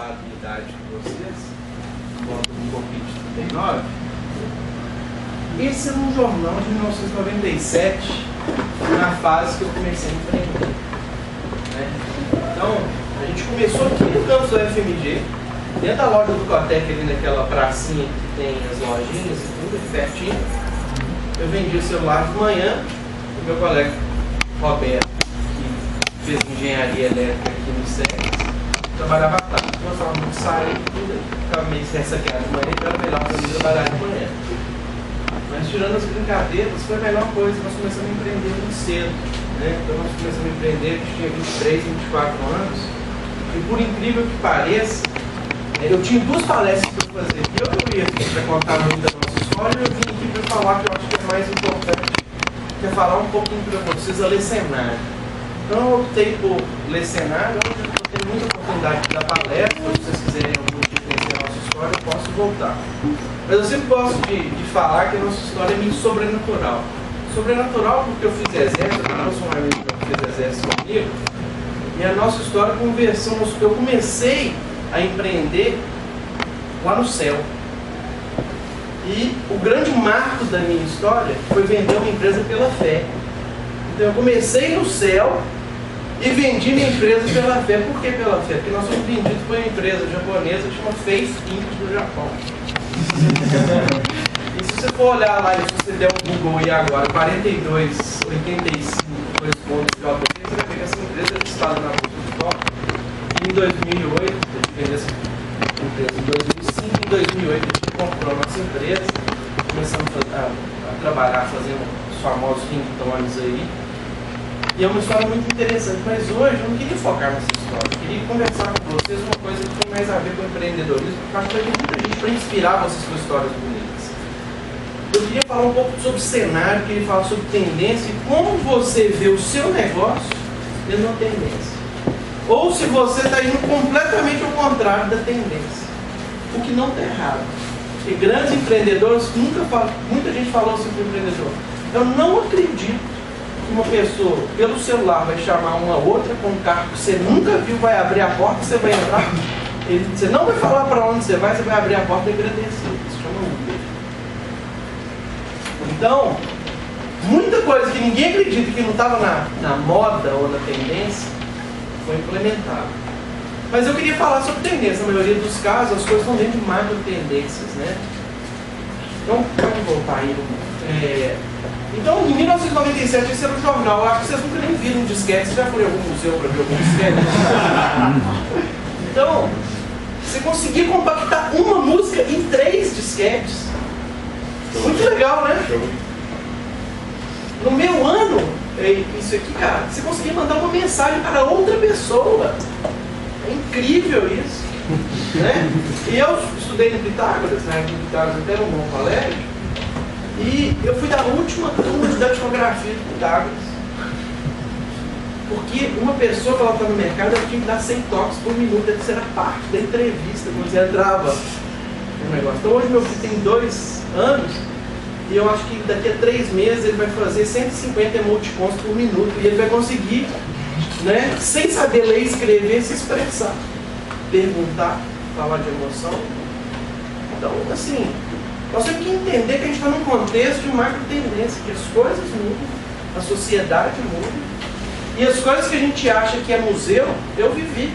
avançado em idade que vocês, volta um pouquinho de 39. Esse é um jornal de 1997, na fase que eu comecei a empreender. Né? Então, a gente começou aqui no campus do FMG, dentro da loja do Cotec, ali naquela pracinha que tem as lojinhas e tudo, aqui pertinho. Eu vendi o celular de manhã, o meu colega Roberto, que fez engenharia elétrica aqui no SEX, trabalhava à tarde. Gostava muito de sair e tudo, ficava meio ressaqueado de manhã, então era melhor para mim trabalhar de manhã. Mas tirando as brincadeiras, foi a melhor coisa. Nós começamos a empreender muito cedo. Né? Então nós começamos a empreender, a gente tinha 23, 24 anos. E por incrível que pareça, eu tinha duas palestras para fazer. Eu ia aqui para contar muito da nossa história, e eu vim aqui para falar que eu acho que é mais importante, que é falar um pouquinho para vocês a ler cenário. Então eu optei por ler cenário. Eu tenho muita oportunidade de dar palestra. Se vocês quiserem algum dia conhecer a nossa história, eu posso voltar. Mas eu sempre gosto de falar que a nossa história é meio sobrenatural. Sobrenatural porque eu fiz exército, eu trouxe um amigo que fez exército comigo, e a nossa história conversamos. Eu comecei a empreender lá no céu. E o grande marco da minha história foi vender uma empresa pela fé. Então eu comecei no céu e vendi minha empresa pela fé. Por que pela fé? Porque nós fomos vendidos por uma empresa japonesa que chama Face Inc. do Japão. E se você for olhar lá, e se você der um Google aí agora, 4285 corresponde ao JP, você vai ver que essa empresa é listada na Bolsa de Tóquio. Em 2008, a gente vendeu essa empresa em 2005, em 2008 a gente comprou a nossa empresa, começamos a trabalhar fazendo os famosos ringtones aí. E é uma história muito interessante, mas hoje eu não queria focar nessa história, eu queria conversar com vocês uma coisa que tem mais a ver com o empreendedorismo, porque eu acho que vai ter muita gente para inspirar vocês com histórias bonitas. Eu queria falar um pouco sobre cenário, queria falar sobre tendência e como você vê o seu negócio dentro de uma tendência. Ou se você está indo completamente ao contrário da tendência, o que não está errado. Porque grandes empreendedores nunca falam, muita gente falou assim para o empreendedor, eu não acredito que uma pessoa pelo celular vai chamar uma outra com um carro que você nunca viu, vai abrir a porta, você vai entrar, você não vai falar para onde você vai abrir a porta e agradecer. Isso chama Uber. Então, muita coisa que ninguém acredita que não estava na moda ou na tendência, foi implementada. Mas eu queria falar sobre tendência. Na maioria dos casos, as coisas estão dentro de macro tendências, né? Então, vamos voltar aí. Então, em 1997, esse era o jornal. Eu acho que vocês nunca nem viram um disquete. Você já foi em algum museu para ver algum disquete? Então, você conseguia compactar uma música em 3 disquetes. Muito legal, né? No meu ano, isso aqui, cara, você conseguia mandar uma mensagem para outra pessoa. É incrível isso. Né? E eu estudei no Pitágoras, né? No Pitágoras até era um bom colégio. E eu fui da última turma de datilografia do Pitágoras. Porque uma pessoa que ela está no mercado, ela tinha que dar 100 toques por minuto. Isso era parte da entrevista, quando você entrava no negócio. Então hoje meu filho tem 2 anos, e eu acho que daqui a 3 meses ele vai fazer 150 emoticons por minuto. E ele vai conseguir, né, sem saber ler e escrever, se expressar, perguntar, falar de emoção. Então, assim, nós temos que entender que a gente está num contexto de macro tendência, que as coisas mudam, a sociedade muda, e as coisas que a gente acha que é museu, eu vivi.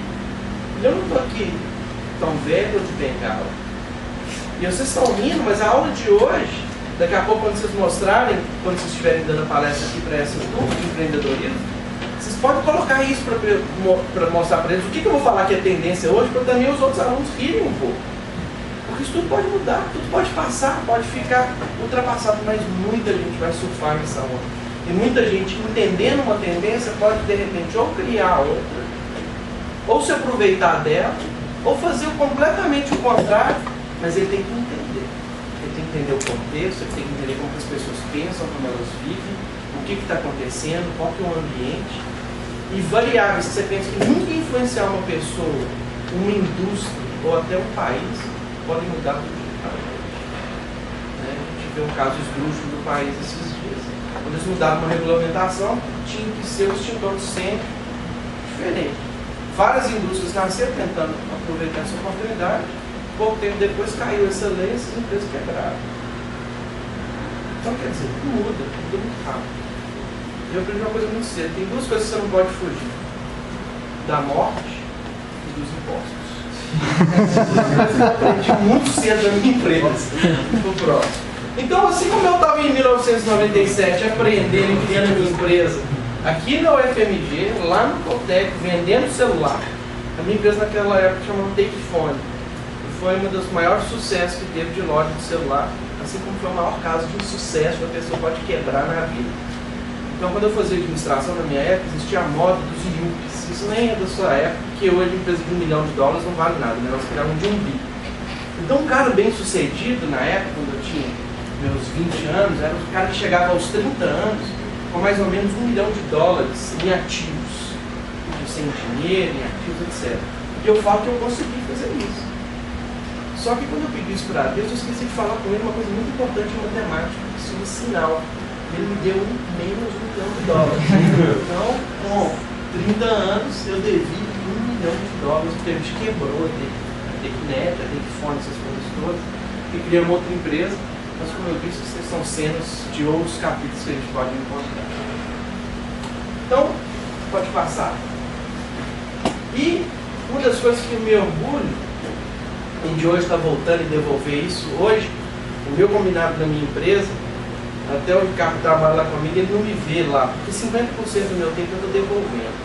Eu não estou aqui tão velho de bengala. E vocês estão rindo, mas a aula de hoje, daqui a pouco, quando vocês mostrarem, quando vocês estiverem dando a palestra aqui para essa turma de empreendedorismo, vocês podem colocar isso para mostrar para eles o que eu vou falar que é tendência hoje, para também os outros alunos rirem um pouco. Porque isso tudo pode mudar, tudo pode passar, pode ficar ultrapassado, mas muita gente vai surfar nessa onda. E muita gente, entendendo uma tendência, pode de repente ou criar outra, ou se aproveitar dela, ou fazer completamente o contrário, mas ele tem que entender. Ele tem que entender o contexto, ele tem que entender como as pessoas pensam, como elas vivem, o que está acontecendo, qual que é o ambiente, e variáveis que você pensa que nunca influenciar uma pessoa, uma indústria ou até um país, podem mudar tudo de cara. Né? A gente vê um caso esdrúxulo do país esses dias. Quando eles mudaram uma regulamentação, tinha que ser um extintor de incêndio diferente. Várias indústrias nasceram tentando aproveitando essa oportunidade. Pouco tempo depois caiu essa lei e essas empresas quebraram. Então, quer dizer, muda muito rápido. Eu aprendi uma coisa muito cedo. Tem duas coisas que você não pode fugir: da morte e dos impostos. Eu aprendi muito cedo na minha empresa. No próximo. Então, assim como eu estava em 1997 aprendendo e criando a minha empresa, aqui na UFMG, lá no Cotec, vendendo celular, a minha empresa naquela época chamava Takefone. E foi um dos maiores sucessos que teve de loja de celular, assim como foi o maior caso de insucesso que a pessoa pode quebrar na vida. Então, quando eu fazia administração na minha época, existia a moda dos IUPs. Isso nem é da sua época, porque hoje a empresa de $1 milhão não vale nada, né? Elas criavam de 1 bi. Então, um cara bem sucedido na época, quando eu tinha meus 20 anos, era um cara que chegava aos 30 anos com mais ou menos $1 milhão em ativos, sem dinheiro, em ativos, etc. E eu falo que eu consegui fazer isso. Só que quando eu pedi isso para Deus, eu esqueci de falar com ele uma coisa muito importante em matemática, que se chama sinal. Ele me deu menos $1 milhão. Então, com 30 anos, eu devi $1 milhão, porque a gente quebrou a Tecnet, a Takefone, essas coisas todas, e criamos outra empresa. Mas, como eu disse, essas são cenas de outros capítulos que a gente pode encontrar. Então, pode passar. E uma das coisas que me orgulho em de hoje estar voltando e devolver isso, hoje, o meu combinado na minha empresa, até o Ricardo trabalha lá comigo, ele não me vê lá, porque 50% do meu tempo eu estou devolvendo.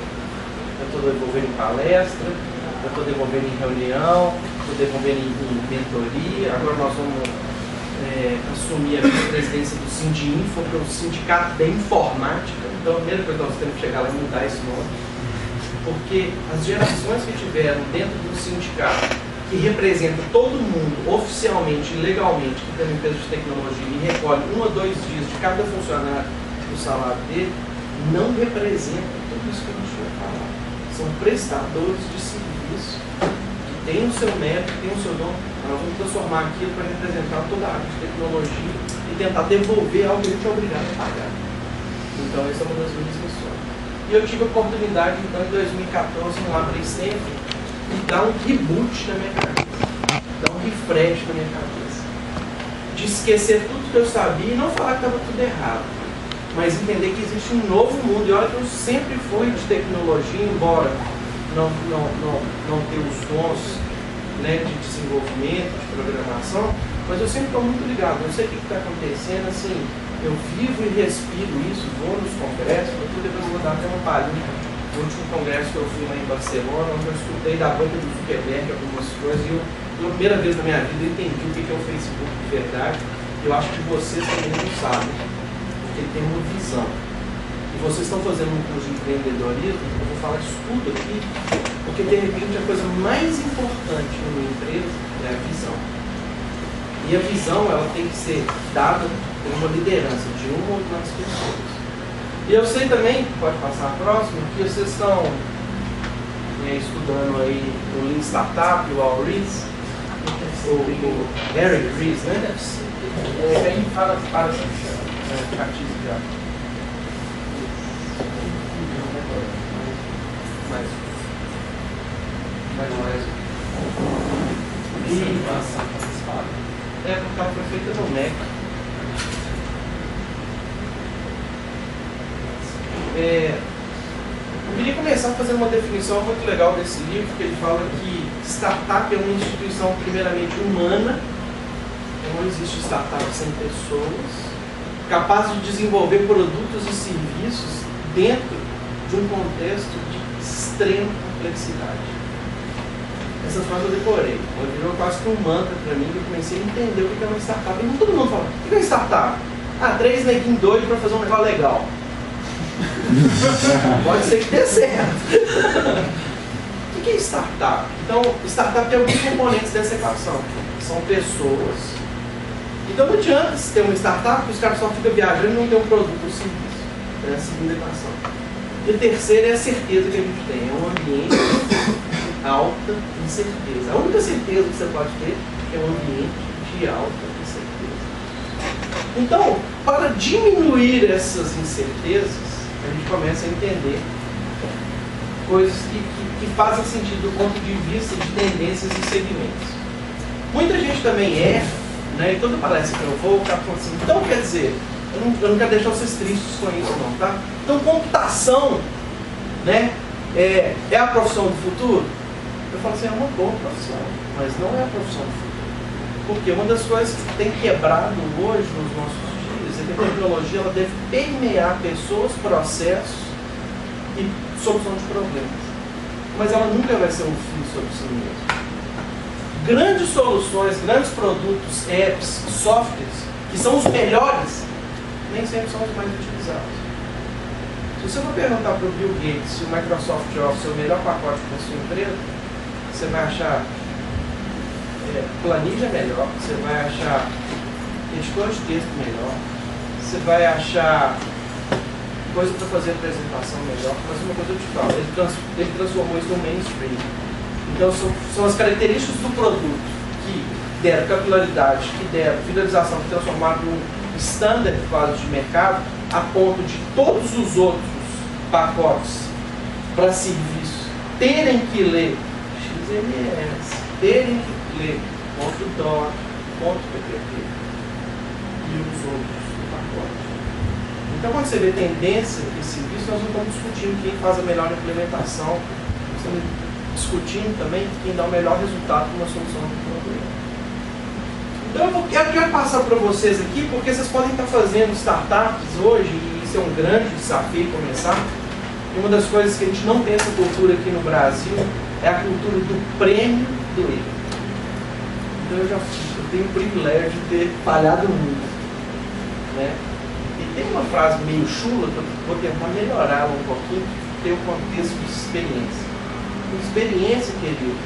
Eu estou devolvendo em palestra, eu estou devolvendo em reunião, estou devolvendo em mentoria. Agora nós vamos assumir a vice-presidência do Sindinfo, que é o Sindicato da Informática. Então a primeira coisa que nós temos que chegar lá e mudar esse nome, porque as gerações que tiveram dentro do sindicato, que representa todo mundo oficialmente e legalmente que tem uma empresa de tecnologia e recolhe 1 ou 2 dias de cada funcionário do salário dele, não representa tudo isso que a gente vai falar. São prestadores de serviço que têm o seu mérito, têm o seu dom. Nós vamos transformar aquilo para representar toda a área de tecnologia e tentar devolver algo que a gente é obrigado a pagar. Então essa é uma das minhas missões. E eu tive a oportunidade, então, em 2014, lá para Stanford, e dar um reboot na minha cabeça, dar um refresh na minha cabeça, de esquecer tudo que eu sabia e não falar que estava tudo errado, mas entender que existe um novo mundo. E olha que eu sempre fui de tecnologia, embora não ter os dons, né, de desenvolvimento, de programação, mas eu sempre estou muito ligado, eu sei o que está acontecendo, assim, eu vivo e respiro isso, vou nos congressos, depois eu vou dar até uma palhinha. No último congresso que eu fui lá em Barcelona, onde eu escutei da boca do Zuckerberg algumas coisas, e eu, pela primeira vez na minha vida, eu entendi o que é o Facebook de verdade. Eu acho que vocês também não sabem, porque ele tem uma visão. E vocês estão fazendo um curso de empreendedorismo, eu vou falar isso tudo aqui, porque de repente a coisa mais importante numa empresa é a visão. E a visão, ela tem que ser dada por uma liderança de uma ou mais pessoas. E eu sei também, pode passar a próxima, que vocês estão estudando aí o Lean Startup, o Al Ries, o Eric Ries, né? Aí fala para o Catiz já. Mais. E porque ela foi feita no MEC. Eu queria começar fazendo uma definição muito legal desse livro, que ele fala que startup é uma instituição primeiramente humana, não existe startup sem pessoas, capaz de desenvolver produtos e serviços dentro de um contexto de extrema complexidade. Essa frase eu decorei, ela virou quase que um mantra para mim, que eu comecei a entender o que é uma startup. E todo mundo fala, o que é uma startup? 3 neguinhos doidos para fazer um negócio legal. Pode ser que dê certo. O que é startup? Então, startup tem alguns componentes dessa equação. São pessoas. Então não adianta se ter uma startup que os caras só ficam viajando e não tem um produto ou serviço. É a segunda equação. E a terceira é a certeza que a gente tem. É um ambiente de alta incerteza. A única certeza que você pode ter é um ambiente de alta incerteza. Então, para diminuir essas incertezas, a gente começa a entender coisas que fazem sentido do ponto de vista de tendências e segmentos. Muita gente também erra, né? E toda palestra que eu vou, o cara fala assim, então quer dizer, eu não quero deixar vocês tristes com isso não, tá? Então computação, né, é a profissão do futuro? Eu falo assim, é uma boa profissão, mas não é a profissão do futuro. Porque uma das coisas que tem quebrado hoje nos nossos dias é que a tecnologia ela deve permear pessoas, processos e solução de problemas. Mas ela nunca vai ser um fim sobre si mesmo. Grandes soluções, grandes produtos, apps, softwares, que são os melhores, nem sempre são os mais utilizados. Se você for perguntar para o Bill Gates se o Microsoft Office é o melhor pacote para a sua empresa, você vai achar planilha melhor, você vai achar editor de texto melhor, você vai achar coisa para fazer apresentação melhor. Mas uma coisa eu te falo, ele transformou isso no mainstream. Então são as características do produto que deram capilaridade, que deram fidelização, que transformaram num standard quase de mercado, a ponto de todos os outros pacotes para serviço terem que ler XMS, terem que ler .doc, .ppp e os outros pacotes. Então, quando você vê tendência e serviço, nós não estamos discutindo quem faz a melhor implementação, nós estamos discutindo também quem dá o melhor resultado para uma solução do problema. Então, eu quero passar para vocês aqui, porque vocês podem estar fazendo startups hoje, e isso é um grande desafio começar. E uma das coisas que a gente não tem essa cultura aqui no Brasil é a cultura do prêmio do erro. Então, eu tenho o privilégio de ter falhado muito, né? E tem uma frase meio chula, que eu vou tentar melhorá-la um pouquinho, que tem o contexto de experiência. Experiência, querido,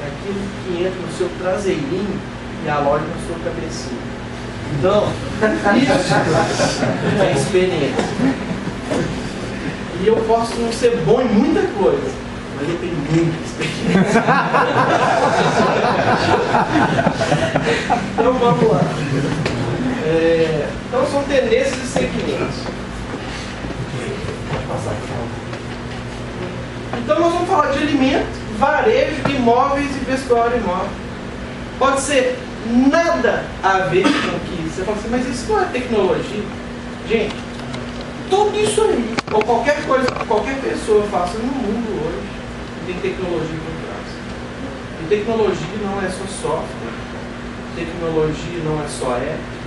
é aquilo que entra no seu traseirinho e aloja na sua cabecinha. Então, isso é experiência. E eu posso não ser bom em muita coisa, mas eu tenho muita experiência. Então vamos lá. Então são tendências e segmentos. Pode passar aqui. Então nós vamos falar de alimento, varejo, imóveis e vestuário imóvel. Pode ser nada a ver com o que você fala assim, mas isso não é tecnologia. Gente, tudo isso aí, ou qualquer coisa que qualquer pessoa faça no mundo hoje, tem tecnologia por trás. E tecnologia não é só software, tecnologia não é só app.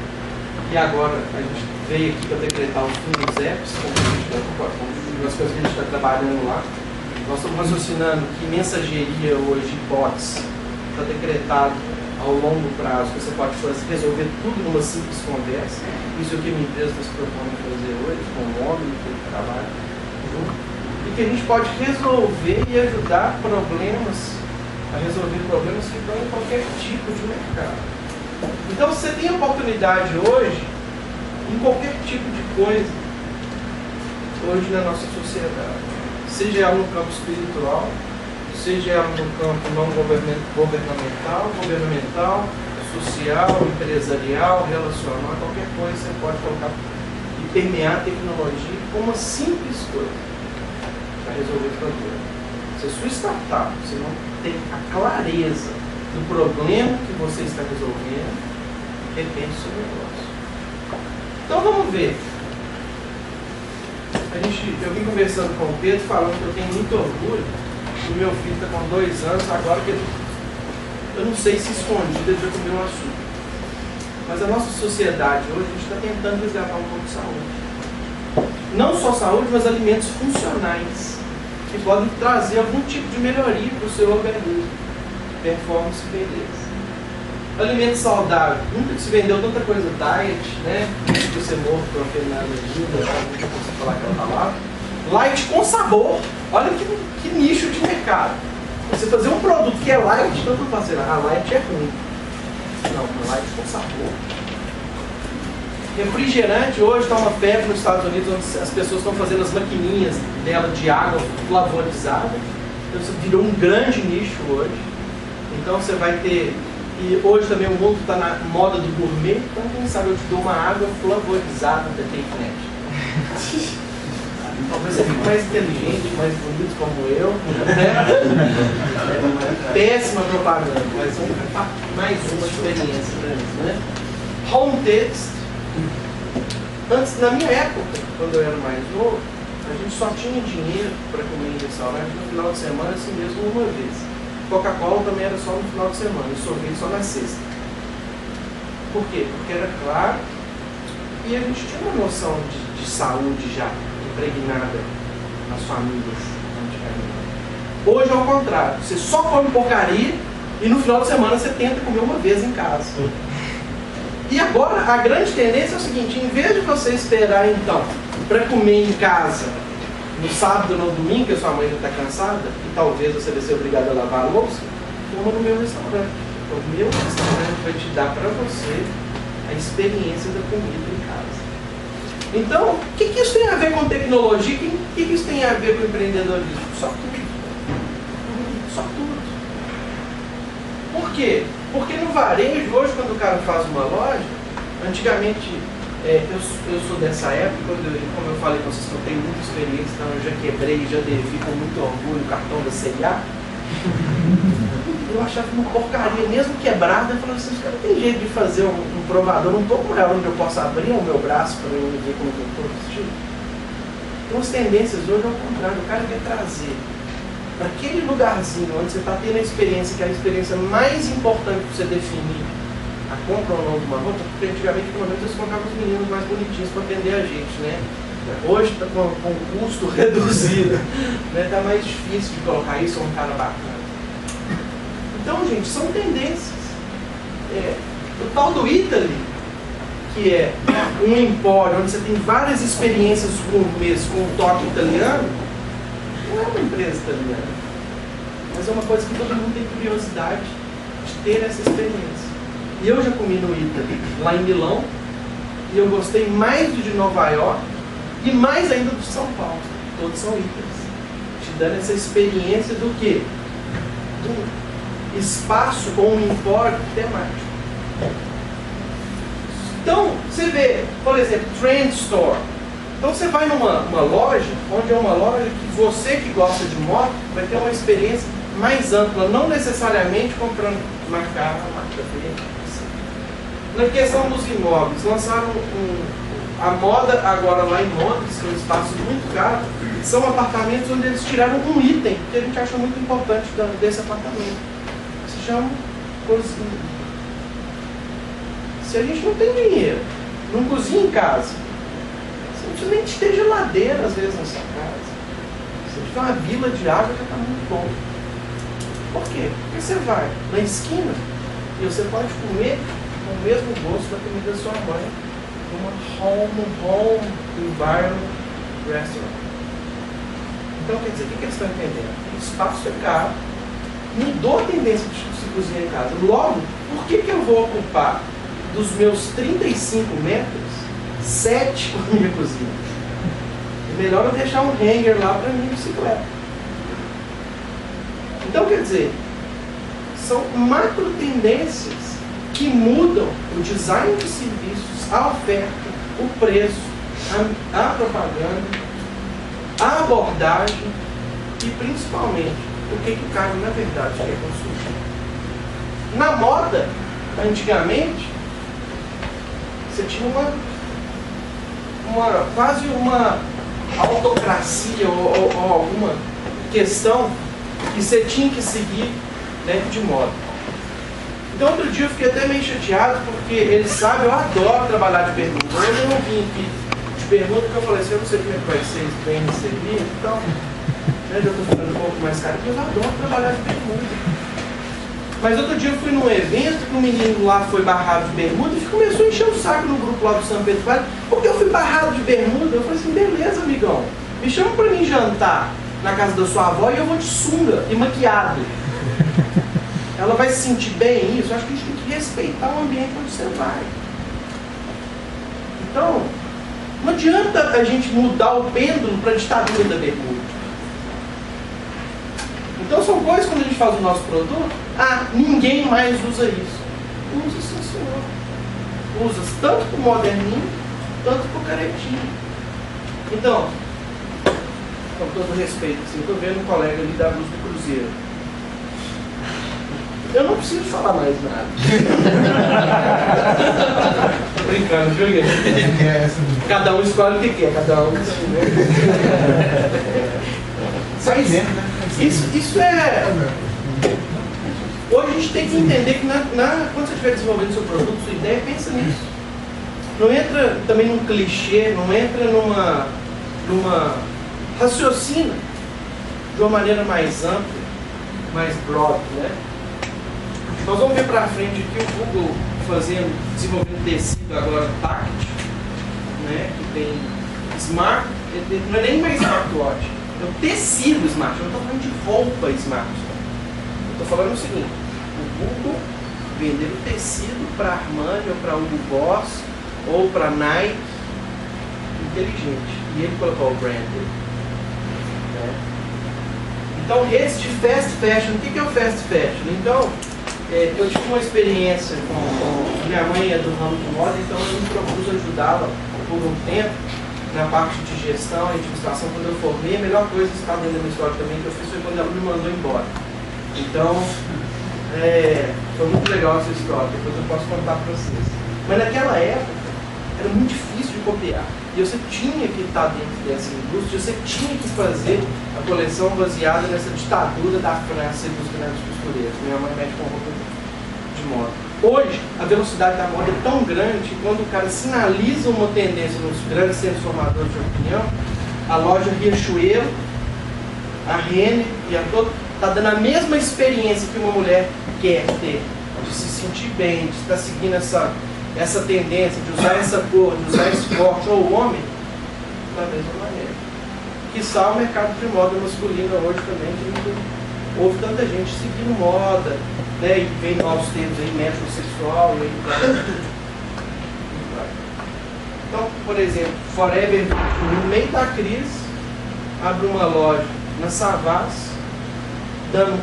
E agora a gente veio aqui para decretar o fim dos apps, como as coisas que a gente está trabalhando lá. Nós estamos raciocinando que mensageria hoje, bots, está decretado ao longo prazo, que você pode resolver tudo numa simples conversa. Isso é o que a minha empresa está se propondo a fazer hoje, com o módulo que ele trabalha. E que a gente pode resolver e ajudar a resolver problemas que estão em qualquer tipo de mercado. Então você tem a oportunidade hoje, em qualquer tipo de coisa, hoje na nossa sociedade. Seja ela no campo espiritual, seja ela no campo não governamental, social, empresarial, relacional, qualquer coisa você pode colocar e permear a tecnologia com uma simples coisa para resolver o problema. Se a sua startup você não tem a clareza do problema que você está resolvendo, repense o seu negócio. Então vamos ver. Eu vim conversando com o Pedro falando que eu tenho muito orgulho e meu filho está com 2 anos agora que eu não sei se escondido ele já comeu um açúcar. Mas a nossa sociedade hoje a gente está tentando resgatar um pouco de saúde. Não só saúde, mas alimentos funcionais que podem trazer algum tipo de melhoria para o seu organismo, performance e beleza. Alimento saudável, nunca se vendeu tanta coisa diet, né? Você morto com a Fernanda Linda, não consigo falar aquela palavra. Light com sabor, olha que nicho de mercado. Você fazer um produto que é light, então não fala assim, light é ruim. Não, light com sabor. Refrigerante hoje está uma febre nos Estados Unidos, onde as pessoas estão fazendo as maquininhas dela de água flavorizada. Então isso virou um grande nicho hoje. Então você vai ter. E hoje também o mundo está na moda do gourmet, então quem sabe eu te dou uma água flavorizada da Take Net. você fica mais inteligente, mais bonito como eu, né? Péssima propaganda, mas mais uma experiência para mim, né? Home text. Antes, na minha época, quando eu era mais novo, a gente só tinha dinheiro para comer em restaurante no final de semana, assim mesmo, uma vez. Coca-Cola também era só no final de semana, e sorvete só na sexta. Por quê? Porque era claro e a gente tinha uma noção de saúde já impregnada nas famílias antigamente. Hoje é o contrário, você só come porcaria e no final de semana você tenta comer uma vez em casa. E agora a grande tendência é o seguinte: em vez de você esperar então para comer em casa no sábado ou no domingo, que a sua mãe já está cansada e talvez você vai ser obrigado a lavar a louça, coma no meu restaurante. O meu restaurante vai te dar para você a experiência da comida em casa. Então, o que isso tem a ver com tecnologia? O que isso tem a ver com empreendedorismo? Só tudo. Só tudo. Por quê? Porque no varejo, hoje, quando o cara faz uma loja, antigamente, eu sou dessa época, como eu falei com vocês, eu tenho muita experiência, então eu já quebrei, já devi com muito orgulho o cartão da CIA. Eu achava uma porcaria, mesmo quebrada. Eu falei assim: os caras têm jeito de fazer um provador um pouco maior onde eu possa abrir o meu braço para eu ver como eu estou vestido. Então as tendências hoje é ao contrário. O cara quer trazer para aquele lugarzinho onde você está tendo a experiência, que é a experiência mais importante para você definir a compra ou não de uma roupa, porque antigamente, pelo menos, eles colocavam os meninos mais bonitinhos para atender a gente, né? Hoje está com custo reduzido, né? Está mais difícil de colocar isso um cara bacana. Então, gente, são tendências. O tal do Italy, que é um empório onde você tem várias experiências gourmets com um toque italiano, não é uma empresa italiana, mas é uma coisa que todo mundo tem curiosidade de ter essa experiência. E eu já comi no Italy, lá em Milão, e eu gostei mais do de Nova York e mais ainda do de São Paulo. Todos são Italys, te dando essa experiência do quê? Do espaço ou um empório temático. Então, você vê, por exemplo, Trend Store. Então você vai numa loja, onde é uma loja que você que gosta de moto vai ter uma experiência mais ampla, não necessariamente comprando marca A, marca B. Na questão dos imóveis, lançaram a moda agora lá em Londres, que é um espaço muito caro, são apartamentos onde eles tiraram um item que a gente acha muito importante desse apartamento. Se chama cozinha. Se a gente não tem dinheiro, não cozinha em casa, você não precisa nem ter geladeira às vezes na sua casa. Se tiver uma vila de água já está muito bom. Por quê? Porque você vai na esquina e você pode comer com o mesmo gosto da comida da sua mãe numa home environment restaurant. Então, quer dizer, o que eles estão entendendo? O espaço é caro, mudou a tendência de se cozinhar em casa. Logo, por que eu vou ocupar dos meus 35 metros 7 com a minha cozinha? É melhor eu deixar um hanger lá para minha bicicleta. Então, quer dizer, são macro tendências que mudam o design de serviços, a oferta, o preço, a propaganda, a abordagem e principalmente o que o cara na verdade quer consumir. Na moda, antigamente, você tinha quase uma autocracia ou alguma questão que você tinha que seguir dentro de moda. Então outro dia eu fiquei até meio chateado porque eles sabem, eu adoro trabalhar de bermuda. Hoje eu não vim aqui de bermuda porque eu falei assim: eu não sei como é que vai ser bem recebido, então já estou ficando um pouco mais caro, mas eu adoro trabalhar de bermuda. Mas outro dia eu fui num evento que um menino lá foi barrado de bermuda e começou a encher o saco no grupo lá do São Pedro Vale, porque eu fui barrado de bermuda. Eu falei assim: beleza, amigão, me chama pra mim jantar na casa da sua avó e eu vou de sunga e maquiado. Ela vai se sentir bem isso? Eu acho que a gente tem que respeitar o ambiente onde você vai. Então, não adianta a gente mudar o pêndulo para a ditadura da bermuda. Então são coisas, quando a gente faz o nosso produto, ninguém mais usa isso. Usa, sim, senhor. Usa tanto para o moderninho, tanto para o caretinho. Então, com todo respeito, assim, eu estou vendo um colega ali da Luz do Cruzeiro. Eu não preciso falar mais nada. Tô brincando, viu, gente? Cada um escolhe o que quer, cada um. Isso é. Hoje a gente tem que entender que quando você estiver desenvolvendo seu produto, sua ideia, pensa nisso. Não entra também num clichê, não entra numa raciocina de uma maneira mais ampla, mais broad, né? Nós vamos ver para frente aqui o Google desenvolvendo tecido agora táctil, né? Que tem smart, não é nem mais smartwatch, é o tecido smart, eu não estou falando de roupa smart. Eu estou falando o seguinte, o Google vendendo tecido para Armani ou para Hugo Boss ou para Nike inteligente. E ele colocou o brand dele. Né? Então, esse de fast fashion, o que é o fast fashion? Então, eu tive uma experiência com minha mãe é do ramo de moda, então eu me propus ajudá-la por um tempo na parte de gestão e administração. Quando eu formei, a melhor coisa que está dentro da minha história também que eu fiz foi quando ela me mandou embora. Então, foi muito legal essa história, depois eu posso contar para vocês. Mas naquela época, era muito difícil de copiar. E você tinha que estar dentro dessa indústria, você tinha que fazer a coleção baseada nessa ditadura da França e dos grandes costureiros. Minha mãe mexe com roupa de moda. Hoje, a velocidade da moda é tão grande que quando o cara sinaliza uma tendência nos grandes centros formadores de opinião, a loja Riachuelo, a Renner e a toda, está dando a mesma experiência que uma mulher quer ter, de se sentir bem, de estar seguindo essa tendência, de usar essa cor, de usar esse corte, ou o homem, da mesma maneira. Quiçá o mercado de moda masculina hoje também, que houve tanta gente seguindo moda, né, e vem novos termos aí, metrosexual, e aí vai. Então, por exemplo, Forever, no meio da crise, abre uma loja na Savas, dando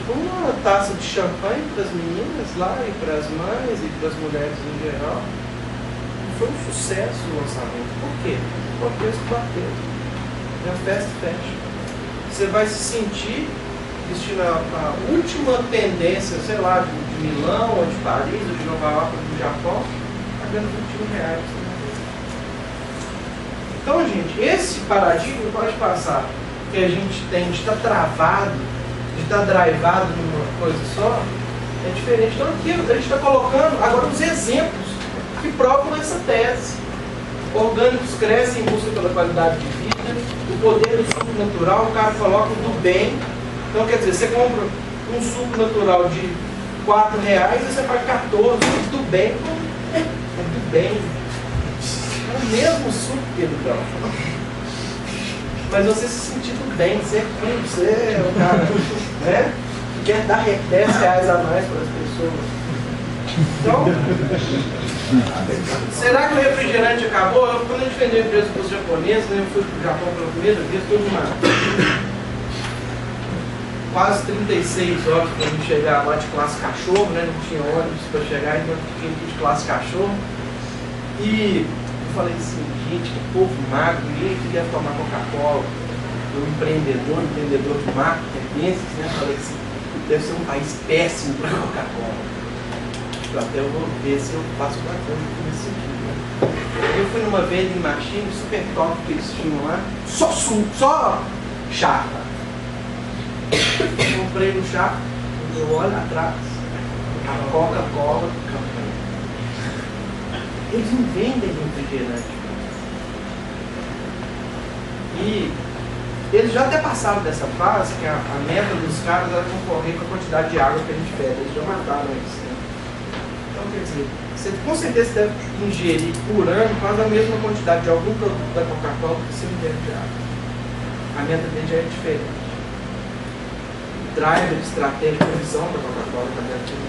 uma taça de champanhe para as meninas lá, e para as mães, e para as mulheres em geral. E foi um sucesso o lançamento. Por quê? Porque isso bateu. É a fast fashion. Você vai se sentir vestindo a última tendência, sei lá, de Milão, ou de Paris, ou de Nova York, ou do Japão, pagando R$21. Então, gente, esse paradigma pode passar que a gente tem de estar travado, de estar drivado numa coisa só, é diferente. Então aqui a gente está colocando agora os exemplos que provam essa tese. Orgânicos crescem em busca pela qualidade de vida, o poder do suco natural, o cara coloca do bem. Então quer dizer, você compra um suco natural de R$4 e você paga 14, do bem, é do bem. É o mesmo suco que ele dá. Mas você se sentindo bem, você é o cara, né? Que quer dar R$10 a mais para as pessoas. Então, será que o refrigerante acabou? Quando a gente vendeu a empresa para os japoneses, né, eu fui para o Japão pela primeira vez, quase 36 horas para a gente chegar lá de classe cachorro, né? Não tinha ônibus para chegar, então tinha que ir de classe cachorro. E eu falei assim, gente, que povo magro, ninguém queria tomar Coca-Cola. Um empreendedor de marketing, desses, né? Falei assim, deve ser um país péssimo para Coca-Cola. Até eu vou ver se eu faço alguma coisa nesse sentido. Né? Eu fui numa vending machine super top que eles tinham lá, só suco, só chá. Comprei no chá, eu olho atrás, a Coca-Cola. Eles não vendem refrigerante. E eles já até passaram dessa fase, que a meta dos caras era concorrer com a quantidade de água que a gente bebe. Eles já mataram isso. Né? Então, quer dizer, você com certeza deve ingerir por ano quase a mesma quantidade de algum produto da Coca-Cola que você bebe de água. A meta dele já é diferente. O driver de estratégia de visão da Coca-Cola também é diferente.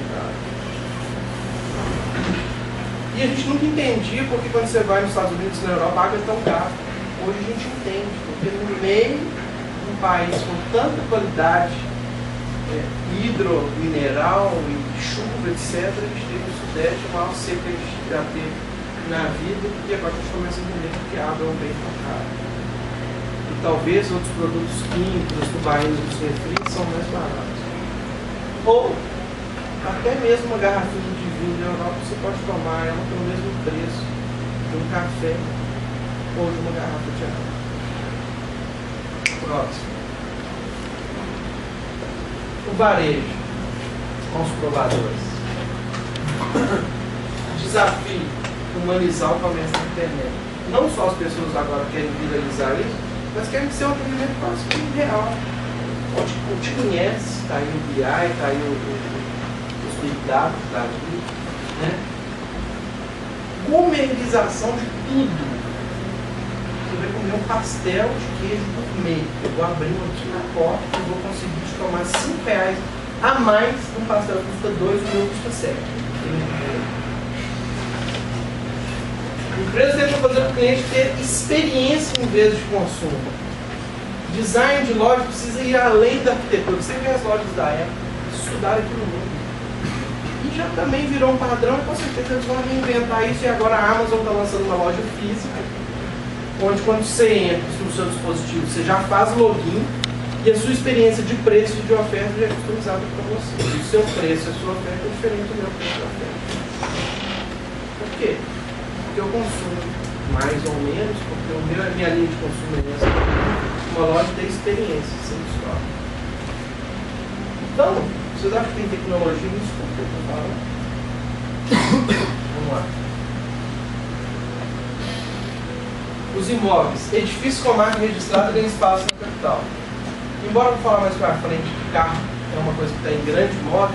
E a gente nunca entendia porque quando você vai nos Estados Unidos e na Europa a água é tão cara. Hoje a gente entende, porque no meio de um país com tanta qualidade hidromineral e chuva, etc., a gente teve no Sudeste a maior seca que a gente já teve na vida, e agora a gente começa a entender que a água é um bem tão caro. E talvez outros produtos químicos, as tubaínas dos refris são mais baratos. Ou até mesmo uma garrafinha de vinho na Europa você pode tomar ela pelo mesmo preço de um café ou de uma garrafa de água. Próximo. O varejo com os provadores. Desafio: humanizar o comércio na internet. Não só as pessoas agora querem viralizar isso, mas querem ser um atendimento quase que real. O te conhece, está aí o BI, está aí os Big Data, está aqui, né? Gomerização de tudo. Você vai comer um pastel de queijo gourmet. Eu vou abrir um aqui na porta e vou conseguir te tomar R$5 a mais um pastel que custa 2, o meu custa 7. A empresa tenta fazer o cliente ter experiência em vez de consumo. Design de loja precisa ir além da arquitetura. Você vê as lojas da Apple, estudar aqui no mundo. E já também virou um padrão, e com certeza eles vão reinventar isso. E agora a Amazon está lançando uma loja física, onde quando você entra no seu dispositivo, você já faz login e a sua experiência de preço e de oferta já é customizada para você. E o seu preço e a sua oferta é diferente do meu preço e oferta. Por quê? Porque eu consumo mais ou menos, porque a minha linha de consumo é essa. Uma loja de experiência, sem história. Então, vocês acham que tem tecnologia nisso? Como que eu estou falando? Vamos lá. Os imóveis. Edifício com marca registrada ganha espaço na capital. Embora eu vou falar mais para frente que carro é uma coisa que está em grande moda,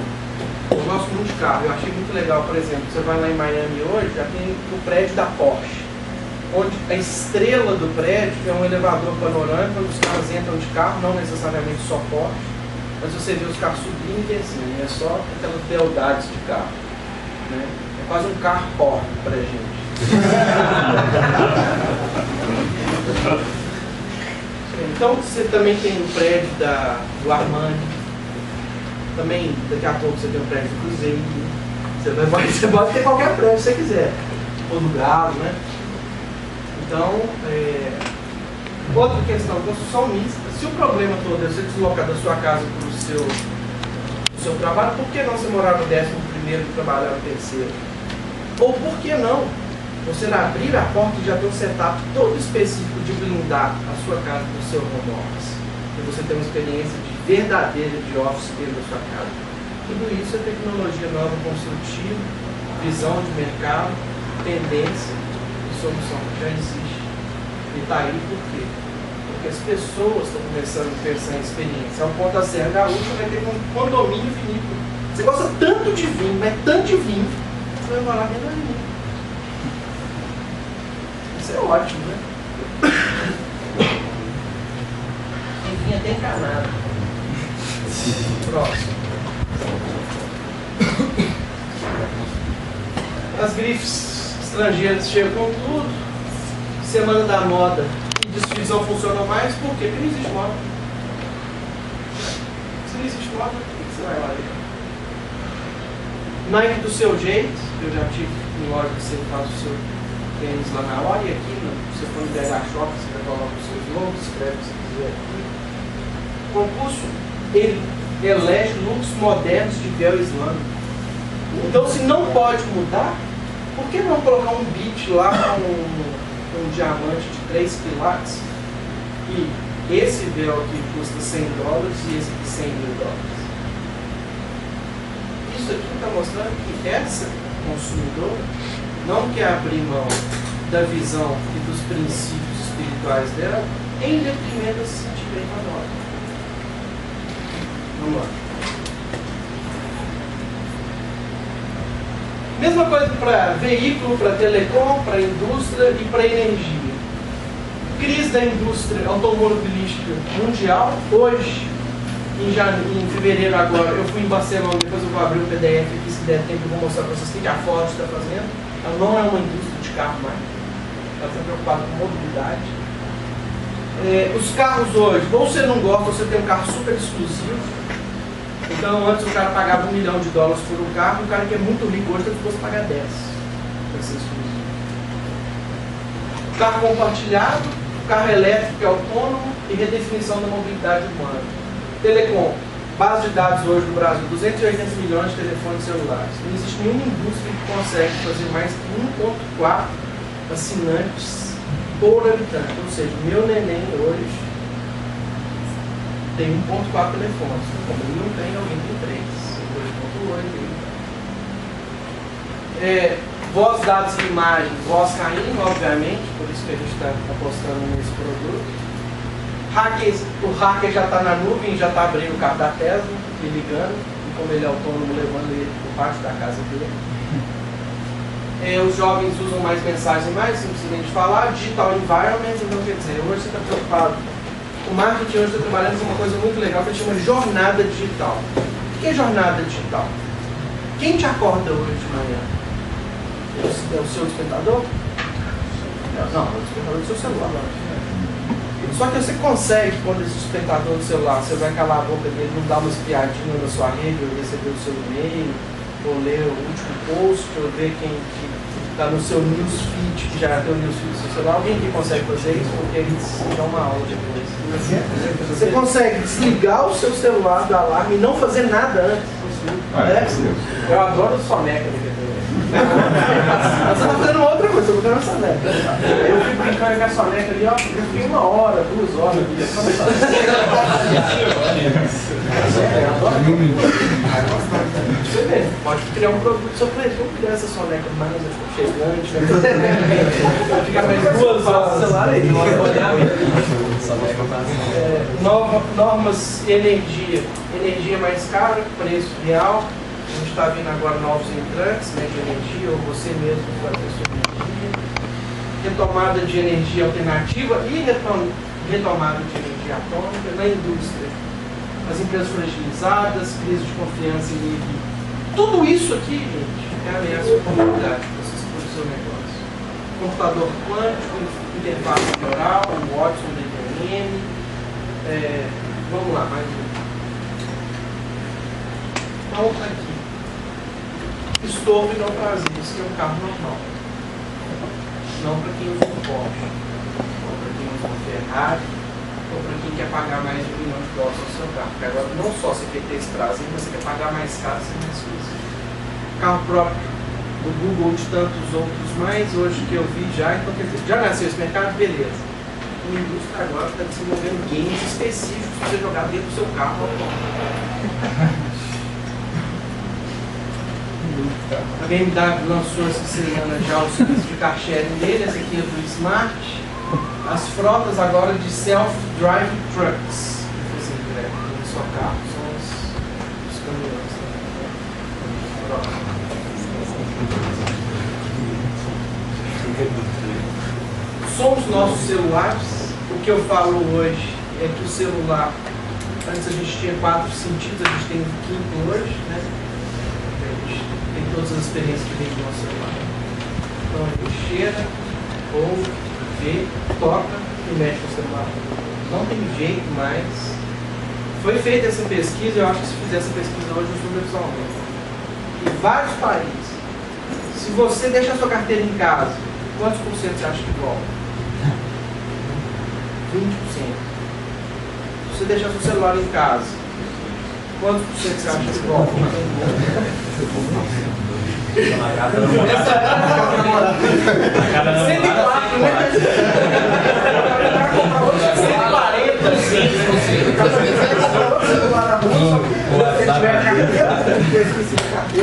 eu gosto muito de carro. Eu achei muito legal, por exemplo, você vai lá em Miami hoje, já tem o prédio da Porsche, onde a estrela do prédio é um elevador panorâmico, onde os carros entram de carro, não necessariamente só Porsche, mas você vê os carros subindo e assim, é só aquelas beldades de carro, né? É quase um carro porco pra gente. Então você também tem o prédio do Armani, também daqui a pouco você tem o prédio do Cruzeiro, você pode ter qualquer prédio que você quiser, ou do Galo, né? Então, outra questão, construção mista. Se o problema todo é você deslocar da sua casa para o seu trabalho, por que não você morar no 11º e trabalhar no 3º? Ou por que não você abrir a porta e já ter um setup todo específico de blindar a sua casa para o seu home office? E você ter uma experiência verdadeira de office dentro da sua casa. Tudo isso é tecnologia nova construtiva, visão de mercado, tendência e solução que já existe. E está aí por quê? Porque as pessoas estão começando a pensar em experiência. Ao ponto da Serra Gaúcha vai ter um condomínio vinícola. Você gosta tanto de vinho, mas tanto de vinho, você vai morar dentro da vinícola. Isso é ótimo, né? Tem vinho até encanado. Próximo. As grifes estrangeiras chegam com tudo. Semana da moda e desfiles não funcionam mais. Por quê? Porque não existe moda. Se não existe moda, por que você vai lá ver? Nike do seu jeito. Eu já tive em loja que você faz o seu tênis lá na hora. E aqui, você for no BH Shop, você vai colocar os seus nomes, escreve o que você quiser aqui. Concurso, ele elege looks modernos de véu islâmico. Então, se não pode mudar, por que não colocar um beat lá com um diamante de 3 quilates? E esse véu aqui custa $100 e esse aqui $100 mil. Isso aqui está mostrando que essa consumidora não quer abrir mão da visão e dos princípios espirituais dela em detrimento de se sentir bem com a nós. Vamos lá. Mesma coisa para veículo, para telecom, para indústria e para energia. Crise da indústria automobilística mundial. Hoje, em fevereiro agora, eu fui em Barcelona, depois eu vou abrir um PDF aqui, se der tempo eu vou mostrar para vocês o que a Ford está fazendo. Ela não é uma indústria de carro mais. Ela está preocupada com mobilidade. Os carros hoje, ou você não gosta, ou você tem um carro super exclusivo. Então, antes o cara pagava $1 milhão por um carro, o cara que é muito rico hoje está disposto a pagar 10 para ser exclusivo. Carro compartilhado, carro elétrico é autônomo, e redefinição da mobilidade humana. Telecom. Base de dados hoje no Brasil, 280 milhões de telefones celulares. Não existe nenhuma indústria que consegue fazer mais que 1,4 assinantes por habitante. Ou seja, o meu neném hoje tem 1,4 telefones. Como ele não tem, alguém tem 3. 2,8. Voz, dados e imagem. Voz caindo, obviamente, por isso que a gente está apostando nesse produto. O hacker já está na nuvem, já está abrindo o carro da Tesla e ligando, e como ele é autônomo, levando ele por parte da casa dele. Os jovens usam mais mensagens e mais, simplesmente falar. Digital environment, então quer dizer, hoje você está preocupado. O marketing hoje está trabalhando com uma coisa muito legal que a gente chama de jornada digital. O que é jornada digital? Quem te acorda hoje de manhã? É o seu despertador? Não, é o despertador do seu celular. Só que você consegue, quando esse despertador do celular, você vai calar a boca dele, não dar uma espiadinha na sua rede, ou receber o seu e-mail, ou ler o último post, ou ver quem está no seu newsfeed, que já tem o newsfeed do seu celular. Alguém que consegue fazer isso, porque eles dão uma aula depois. Você consegue desligar o seu celular do alarme e não fazer nada antes. Eu adoro soneca de TV. Você está fazendo outra coisa, eu estou fazendo soneca. Eu fico brincando com a soneca ali, ó, eu fiquei 1 hora, 2 horas. Você vê, pode criar um produto surpresa. Vamos criar essa soneca mais chegante, ficar mais 2 horas no celular aí. Normas energia. Energia mais cara, preço real. A gente está vendo agora novos entrantes, né, de energia, ou você mesmo fazer sua energia. Retomada de energia alternativa e retomada de energia atômica na indústria. As empresas fragilizadas, crise de confiança em nível. Tudo isso aqui, gente, é ameaça à comunidade para vocês para o seu negócio. Computador quântico, interface neural, o Watson da IBM. Vamos lá, mais um. Então, aqui. Estou não trazer isso, que é um carro normal. Não para quem usa um Porsche, ou para quem usa um Ferrari, ou para quem quer pagar mais de $1 milhão no seu carro. Porque agora não só você quer ter esse prazer, mas você quer pagar mais caro sem mais coisa. Carro próprio do Google, de tantos outros mais, hoje que eu vi já, então quer dizer, já nasceu esse mercado, beleza. A indústria agora está desenvolvendo games específicos para você jogar dentro do seu carro. A BMW lançou essa semana já o serviço de car sharing dele, esse aqui é do Smart. As frotas agora de self-driving trucks. No seu carro são os caminhões. São os nossos celulares. O que eu falo hoje é que o celular, antes a gente tinha 4 sentidos, a gente tem um quinto hoje, né? Tem todas as experiências que vem do nosso celular. Então ele cheira, ouve, vê, toca e mexe no celular. Não tem jeito mais. Foi feita essa pesquisa, eu acho que se fizer essa pesquisa hoje os números aumentam. Em vários países. Se você deixa a sua carteira em casa, quantos por cento você acha que volta? 20%. Se você deixar seu celular em casa, quantos por cento você acha que volta? 104, né? 140.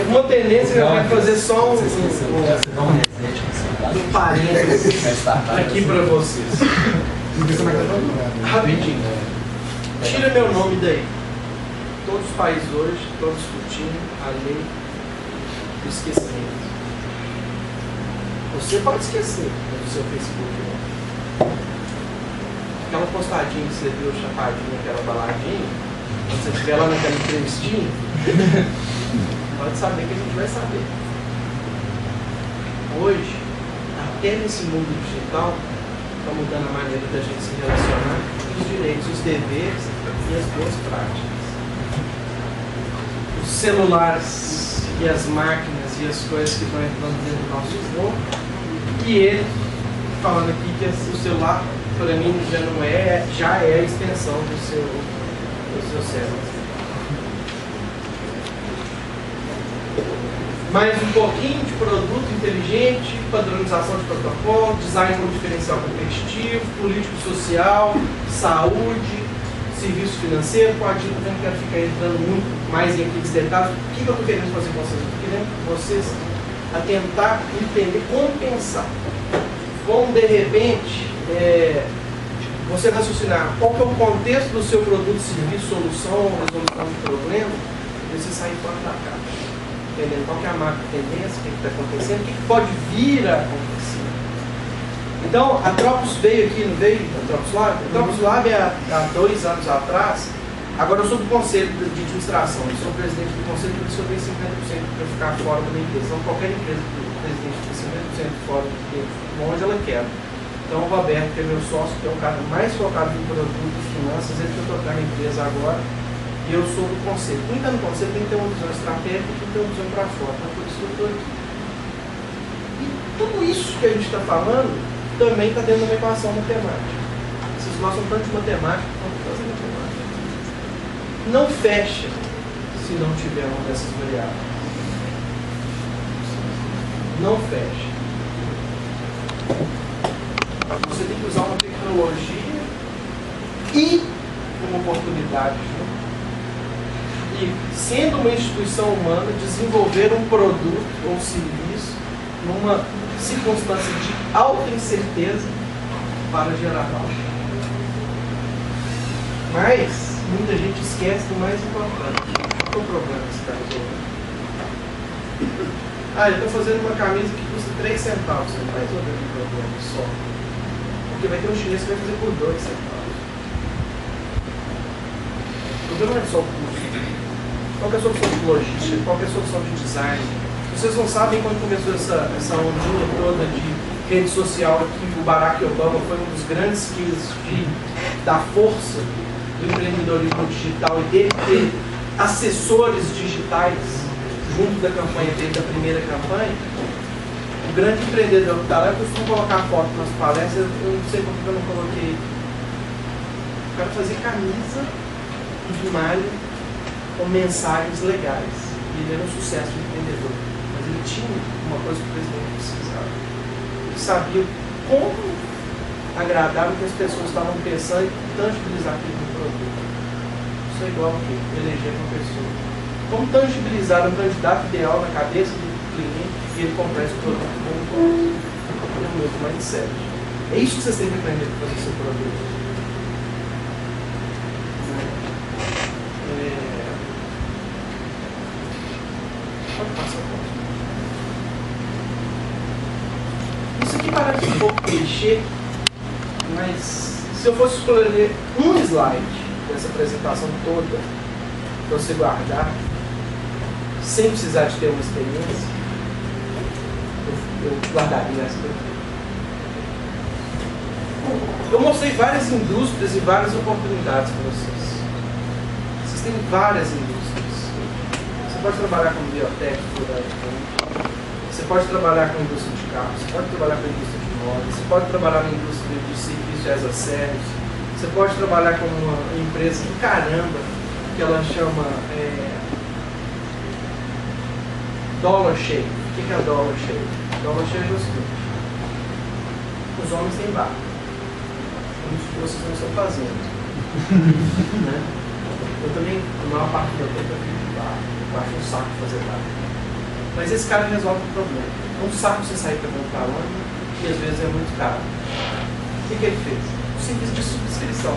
Uma tendência que eu quero fazer só um parênteses aqui para vocês. Rapidinho. Tira meu nome daí. Todos os países hoje estão discutindo a lei do esquecimento. Você pode esquecer do seu Facebook. Aquela postadinha que você viu, chapadinha, aquela baladinha, quando você estiver lá naquela entrevistinha, pode saber que a gente vai saber. Hoje, até nesse mundo digital, está mudando a maneira da gente se relacionar, os direitos, os deveres e as boas práticas. Os celulares e as máquinas e as coisas que estão entrando dentro do nosso corpo, e ele falando aqui que o celular para mim já não é, já é a extensão do seu cérebro. Mais um pouquinho de produto inteligente, padronização de protocolo, design com diferencial competitivo, político-social, saúde, serviço financeiro. Pode ir, eu não quero ficar entrando muito mais em aqueles detalhes. O que eu estou querendo fazer com vocês? Eu estou querendo vocês a tentar entender como pensar. Como, de repente, você raciocinar qual que é o contexto do seu produto, serviço, solução, resolução de problema, e você sair fora da caixa. Entendendo qual que é a macro tendência, o que está acontecendo, o que pode vir a acontecer. Então, a Tropos veio aqui, não veio? A Tropos Lab? A Tropos Lab, há 2 anos atrás, agora eu sou do conselho de administração, eu sou presidente do conselho, por isso eu tenho 50% para ficar fora da minha empresa. Então, qualquer empresa que o presidente tem 50% fora, onde ela quer. Então, o Roberto, que é meu sócio, que é o cara mais focado em produto e finanças, ele vai tocar a empresa agora. E eu sou do conselho. Quem está no conselho tem que ter uma visão estratégica e tem que ter uma visão para fora. Então, por isso que eu estou aqui. E tudo isso que a gente está falando também está dentro de uma equação matemática. Vocês gostam tanto de matemática quanto de fazer matemática. Não fecha se não tiver uma dessas variáveis. Não fecha. Você tem que usar uma tecnologia e uma oportunidade junto. E, sendo uma instituição humana, desenvolver um produto ou serviço numa circunstância de alta incerteza para gerar valor. Mas muita gente esquece do mais importante. Qual é o problema que você está resolvendo? Eu estou fazendo uma camisa que custa 3 centavos. Você não vai resolver um problema só. Porque vai ter um chinês que vai fazer por 2 centavos. O problema não é só o custo. Qual é a solução de logística? Qual é a solução de design? Vocês não sabem quando começou essa ondinha toda de rede social aqui, o Barack Obama foi um dos grandes cases da força do empreendedorismo digital e dele ter assessores digitais junto da campanha dele, da primeira campanha. O grande empreendedor que está lá, eu costumo colocar foto nas palestras, eu não sei por que eu não coloquei. O cara fazia camisa de malha com mensagens legais. E ele era um sucesso de empreendedor. Mas ele tinha uma coisa que o presidente precisava. Ele sabia como agradar o que as pessoas estavam pensando e tangibilizar aquilo no produto. Isso é igual a quê? Eleger uma pessoa. Como tangibilizar um candidato ideal na cabeça do cliente e ele comprar esse produto como um produto. É um outro mindset. É isso que vocês têm que aprender para fazer seu produto. Isso aqui parece um pouco clichê, mas se eu fosse escolher um slide dessa apresentação toda para você guardar, sem precisar de ter uma experiência, eu guardaria essa daqui. Eu mostrei várias indústrias e várias oportunidades para vocês. Vocês têm várias indústrias. Você pode trabalhar com biotech, você pode trabalhar com a indústria de carros, você pode trabalhar com a indústria de moda, você pode trabalhar na indústria de serviço as a service, você pode trabalhar com uma empresa do caramba, que ela chama Dollar Shave. O que é Dollar Shave? Dollar Shave é o seguinte: os homens têm barba. Isso que vocês não estão fazendo. Né? Eu também, a maior parte do tempo, eu fico de barba. Eu acho um saco fazer barba. Mas esse cara resolve o problema. É um saco você sair para comprar lâmina e às vezes é muito caro. O que ele fez? Simples de subscrição.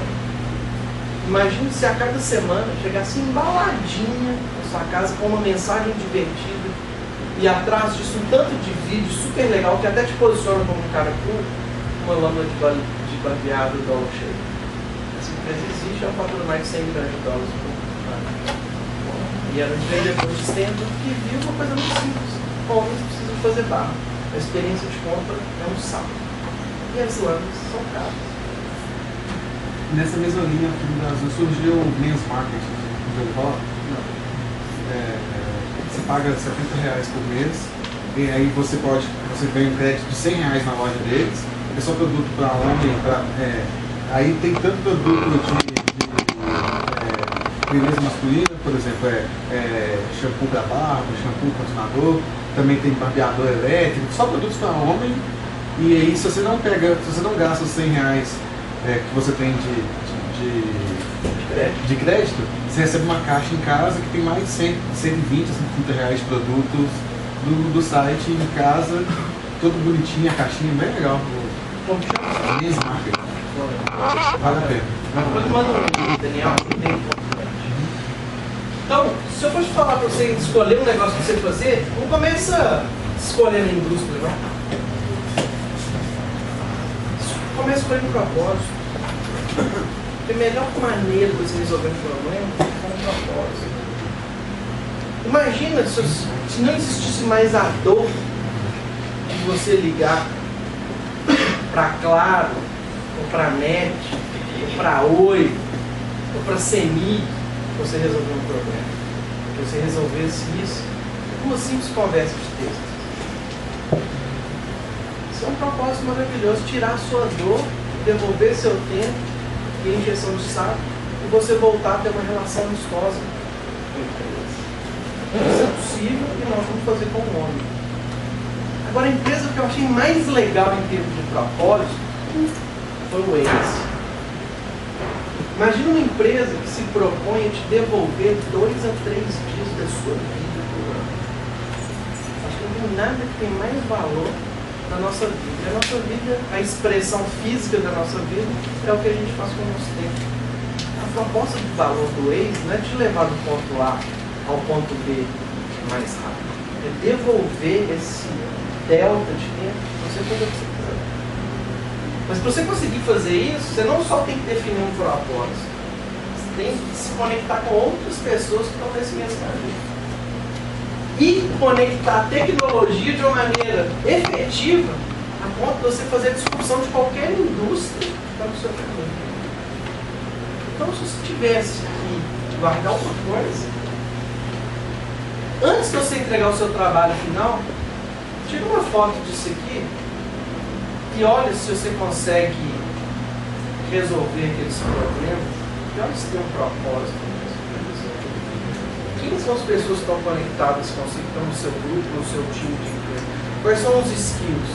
Imagine se a cada semana chegasse embaladinha na sua casa com uma mensagem divertida e atrás disso um tanto de vídeo super legal que até te posiciona como um cara cool, uma lâmina de barbeado Dollar Shave. Essa empresa existe, ela fatura mais de 100 milhões de dólares por ano. E era um empreendedor de stand-up que viu uma coisa muito simples. Homens precisam fazer barra. A experiência de compra é um saco. E as lâminas são caras. Nessa mesma linha aqui no Brasil surgiu o Men's Market. Não. Você paga R$70 por mês e aí você ganha um crédito de R$100 na loja deles é só produto para homem, aí tem tanto produto de beleza masculina, por exemplo, shampoo para barba, shampoo condicionador, também tem barbeador elétrico, só produtos para homem. E aí, se você não gasta os R$100 que você tem de crédito, você recebe uma caixa em casa que tem mais de 120 a 130 reais de produtos do site em casa, todo bonitinho, a caixinha bem legal. Como chama? Minhas marcas. Vale a pena. Depois manda um Daniel, que tem. Então, se eu fosse falar para você escolher um negócio para você fazer, não começa escolhendo a indústria, não. Começa escolhendo um propósito. Porque a melhor maneira de você resolver um problema é com um propósito. Imagina se não existisse mais a dor de você ligar para Claro, ou para NET, ou para Oi, ou para CEMIG, você resolver um problema. Se você resolvesse isso com uma simples conversa de texto. Isso é um propósito maravilhoso, tirar a sua dor, devolver seu tempo e injeção de saco, e você voltar a ter uma relação amistosa com a empresa. Isso é possível e nós vamos fazer com o homem. Agora, a empresa que eu achei mais legal em termos de propósito foi o Waze. Imagina uma empresa que se propõe a te devolver 2 a 3 dias da sua vida por ano. Acho que não tem nada que tem mais valor na nossa vida. E a nossa vida, a expressão física da nossa vida, é o que a gente faz com o nosso tempo. A proposta de valor do Waze não é te levar do ponto A ao ponto B mais rápido. É devolver esse delta de tempo para você fazer o que você quiser. Mas para você conseguir fazer isso, você não só tem que definir um propósito, você tem que se conectar com outras pessoas que estão nesse mesmo caminho. E conectar a tecnologia de uma maneira efetiva a ponto de você fazer a discussão de qualquer indústria que está no seu caminho. Então, se você tivesse que guardar uma coisa, antes de você entregar o seu trabalho final, tira uma foto disso aqui e olha se você consegue resolver aqueles problemas, e olha se tem um propósito. Quem são as pessoas que estão conectadas com você, que estão no seu grupo, no seu time de empresa? Quais são os skills?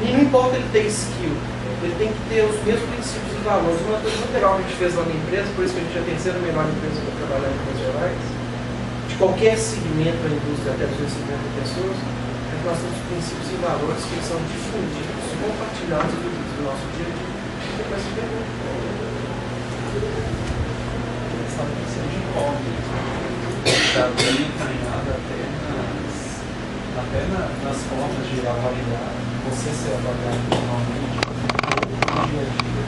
E não importa ele ter skill, ele tem que ter os mesmos princípios e valores. Uma coisa muito legal que a gente fez lá na empresa, por isso que a gente é a terceira melhor empresa para trabalhar em Minas Gerais, de qualquer segmento da indústria, até 250 pessoas, é que nós temos princípios e valores que são difundidos, compartilhados do nosso dia a dia. Você vai se ver sabe que você de encontro. Está bem encaminhado até nas formas de avaliar, você ser avaliado normalmente no dia a dia.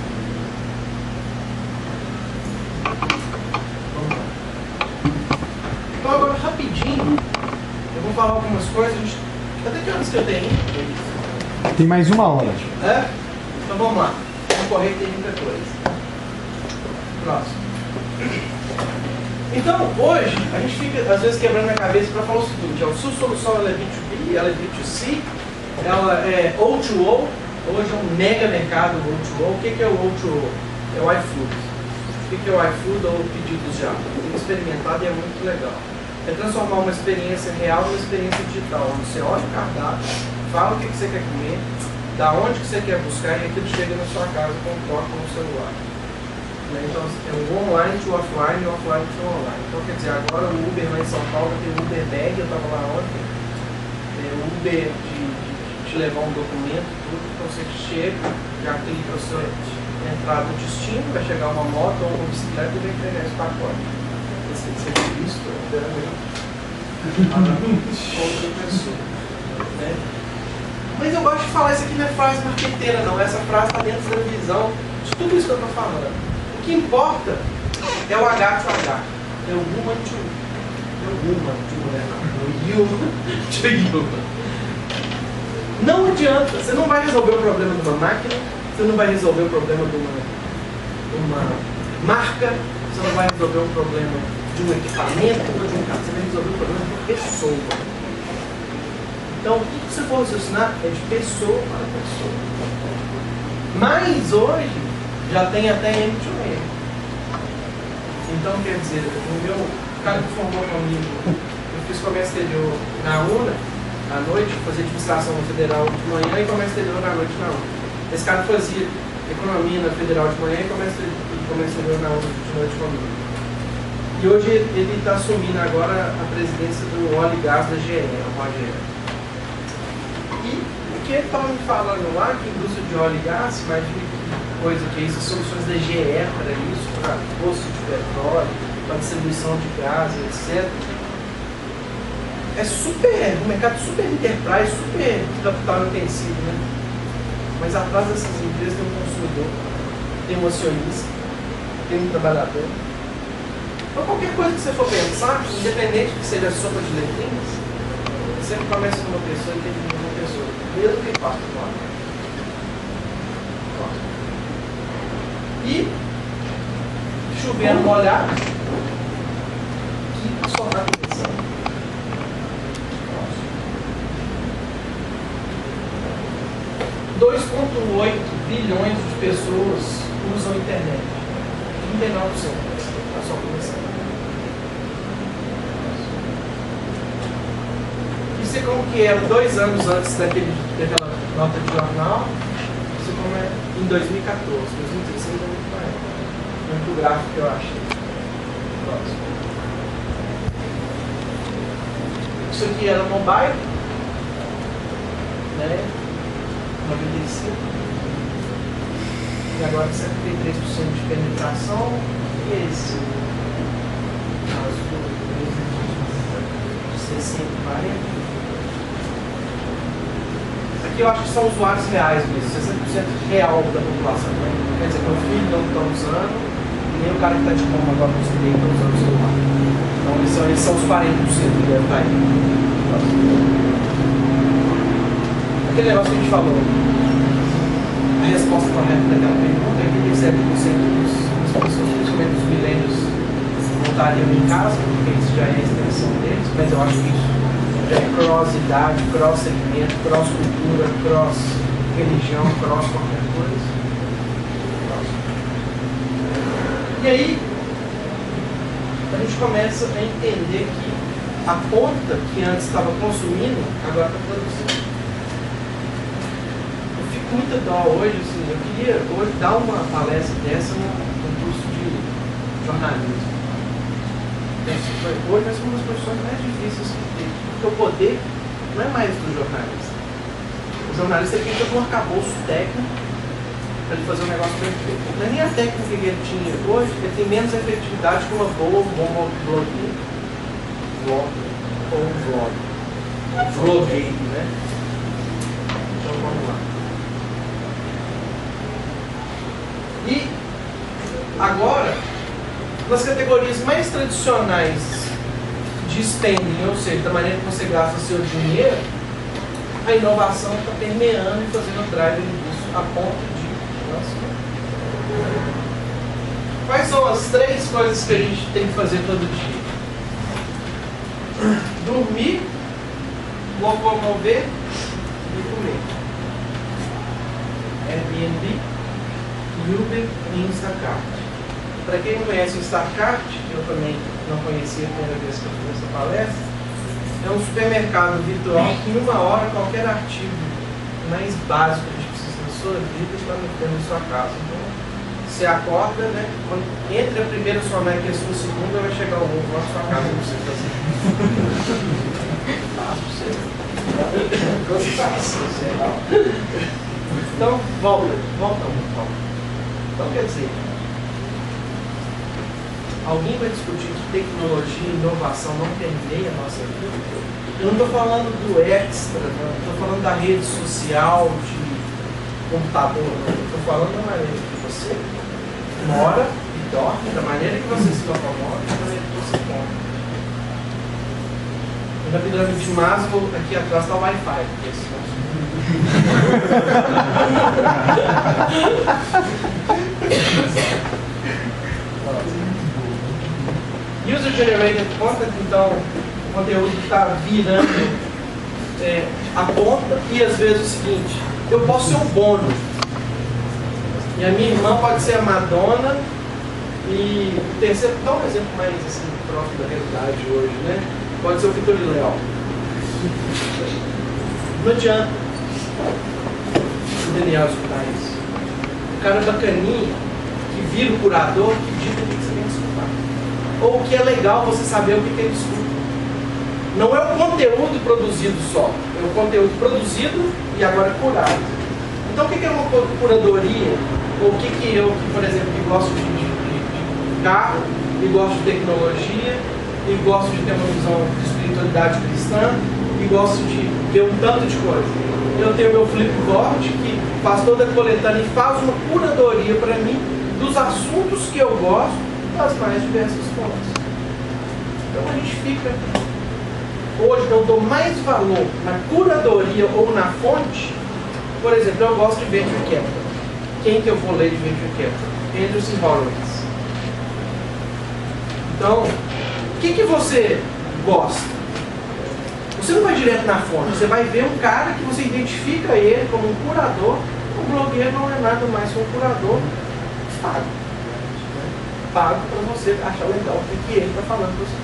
Vamos lá. Então agora rapidinho, eu vou falar algumas coisas. Até que horas que eu tenho? Tem mais 1 hora. É? Então vamos lá. Vamos correr que tem muita coisa. Próximo. Então, hoje, a gente fica, às vezes, quebrando a cabeça para falar o seguinte: a sua solução ela é B2B, ela é B2C, ela é O2O, hoje é um mega mercado O2O. O que é o O2O? É o iFood. O que é o iFood ou pedidos já? Tem experimentado e é muito legal. É transformar uma experiência real numa experiência digital, onde você olha o cardápio, fala o que você quer comer, da onde que você quer buscar e aquilo chega na sua casa com um toque no celular. Então, é o online to offline e o offline to online. Então, quer dizer, agora o Uber lá em São Paulo tem o Uber Bag, eu estava lá ontem, tem o Uber de te levar um documento, tudo. Então, você chega, já clica a sua entrada no destino, vai chegar uma moto ou uma bicicleta e vai entregar esse pacote. Esse tem que ser visto, outra pessoa. Né? Mas eu gosto de falar, isso aqui não é frase marqueteira, não. Essa frase está dentro da visão de tudo isso que eu estou falando. O que importa é o H to H. É o human to human. Não adianta. Você não vai resolver o problema de uma máquina, você não vai resolver o problema de uma marca, você não vai resolver o problema de um equipamento ou de um carro. Você vai resolver o problema de uma pessoa. Então, o que você for raciocinar é de pessoa para pessoa. Mas hoje, já tem até M2M. Então, quer dizer, o meu cara que formou comigo, eu fiz comércio exterior na UNA, à noite, fazia administração federal de manhã e comércio exterior à noite na UNA. Esse cara fazia economia na federal de manhã e comércio exterior na UNA de noite comigo. E hoje ele está assumindo agora a presidência do óleo e gás da GE, a Rogério. E o que ele estava me falando lá, que indústria de óleo e gás, imagina que coisa que é isso, soluções da GE para isso, para poço de petróleo, para distribuição de gás, etc. É super, um mercado super enterprise, super capital intensivo, né? Mas atrás dessas empresas tem um consumidor, tem um acionista, tem um trabalhador. Então qualquer coisa que você for pensar, independente que seja a sopa de letrinhas, você sempre começa com uma pessoa e termina com uma pessoa, mesmo que faça do lado. E chovendo molhado, que só dá atenção. 2,8 bilhões de pessoas usam a internet. 39%. Está só começando. Isso é como que era 2 anos antes daquela nota de jornal. Isso é como é em 2014. 2016 é muito maior. Muito gráfico que eu achei. Próximo. Isso aqui era mobile. Né? 95, e agora 73% de penetração, e esse azul de 60 e 40. Aqui eu acho que são usuários reais mesmo, 60% real da população. Né? Quer dizer, meu filho não está usando, e nem o cara que está de coma agora no estudei está usando o celular. Então eles são os 40% que deve estar aí. Aquele negócio que a gente falou, a resposta correta daquela pergunta é que 70% das pessoas, principalmente dos milênios, voltariam em casa, porque isso já é a extensão deles, mas eu acho que isso já é cross-idade, cross-segmento, cross-cultura, cross-religião, cross-qualquer coisa. E aí, a gente começa a entender que a ponta que antes estava consumindo, agora está produzindo. Muita dó hoje, assim, eu queria hoje dar uma palestra dessa no curso de jornalismo. Hoje essa é uma das profissões mais difíceis que tem, porque o poder não é mais do jornalista. O jornalista é quem tem um arcabouço técnico para ele fazer um negócio bem feito. Não é nem a técnica que ele tinha hoje, ele tem menos efetividade que uma boa blogueira. Vlog ou vlog. Vlogueiro, né? Então vamos lá. E agora, nas categorias mais tradicionais de spending, ou seja, da maneira que você gasta o seu dinheiro, a inovação está permeando e fazendo o drive disso a ponto de... Quais são as 3 coisas que a gente tem que fazer todo dia? Dormir, locomover e comer. Airbnb, Uber e Instacart. Para quem não conhece o Instacart, eu também não conhecia a primeira vez que eu fiz essa palestra, é um supermercado virtual que em 1 hora qualquer artigo mais básico que a gente precisa na sua vida está dentro da sua casa. Então, você acorda, né? Quando entre a primeira soneca e a sua segunda, vai chegar o ovo na sua casa para você fazer. Então, volta. Então, quer dizer, alguém vai discutir que tecnologia e inovação não permeia a nossa vida? Eu não estou falando do extra, não estou falando da rede social, de computador, não. Estou falando da maneira que você mora e dorme, da maneira que você se locomove, da maneira que você come. Na pirâmide de Maslow, aqui atrás está o Wi-Fi, porque User Generated Content, então, o conteúdo que está virando, a conta e às vezes o seguinte, eu posso ser o Bono e a minha irmã pode ser a Madonna e o terceiro, dá um exemplo mais assim, próximo da realidade hoje, né? Pode ser o Vitor Léo. Não adianta o Daniel escutar isso. O cara bacaninha que vira o curador que dita o que você tem que escutar. Ou o que é legal você saber o que ele escuta. Não é o conteúdo produzido só, é o conteúdo produzido e agora curado. Então o que é uma curadoria? Ou o que eu, por exemplo, que gosto de carro, e gosto de tecnologia, e gosto de ter uma visão de espiritualidade cristã, e gosto de ver um tanto de coisa. Eu tenho meu Flipboard que faz toda a coletânea e faz uma curadoria para mim dos assuntos que eu gosto das mais diversas fontes. Então a gente fica... Hoje eu dou mais valor na curadoria ou na fonte. Por exemplo, eu gosto de Venture Capital. Quem que eu vou ler de Venture Capital? Andreessen Horowitz. Então, o que você gosta? Você não vai direto na fonte, você vai ver um cara que você identifica ele como um curador. O blogueiro não é nada mais que um curador pago. Pago para você achar legal o que ele está falando para você.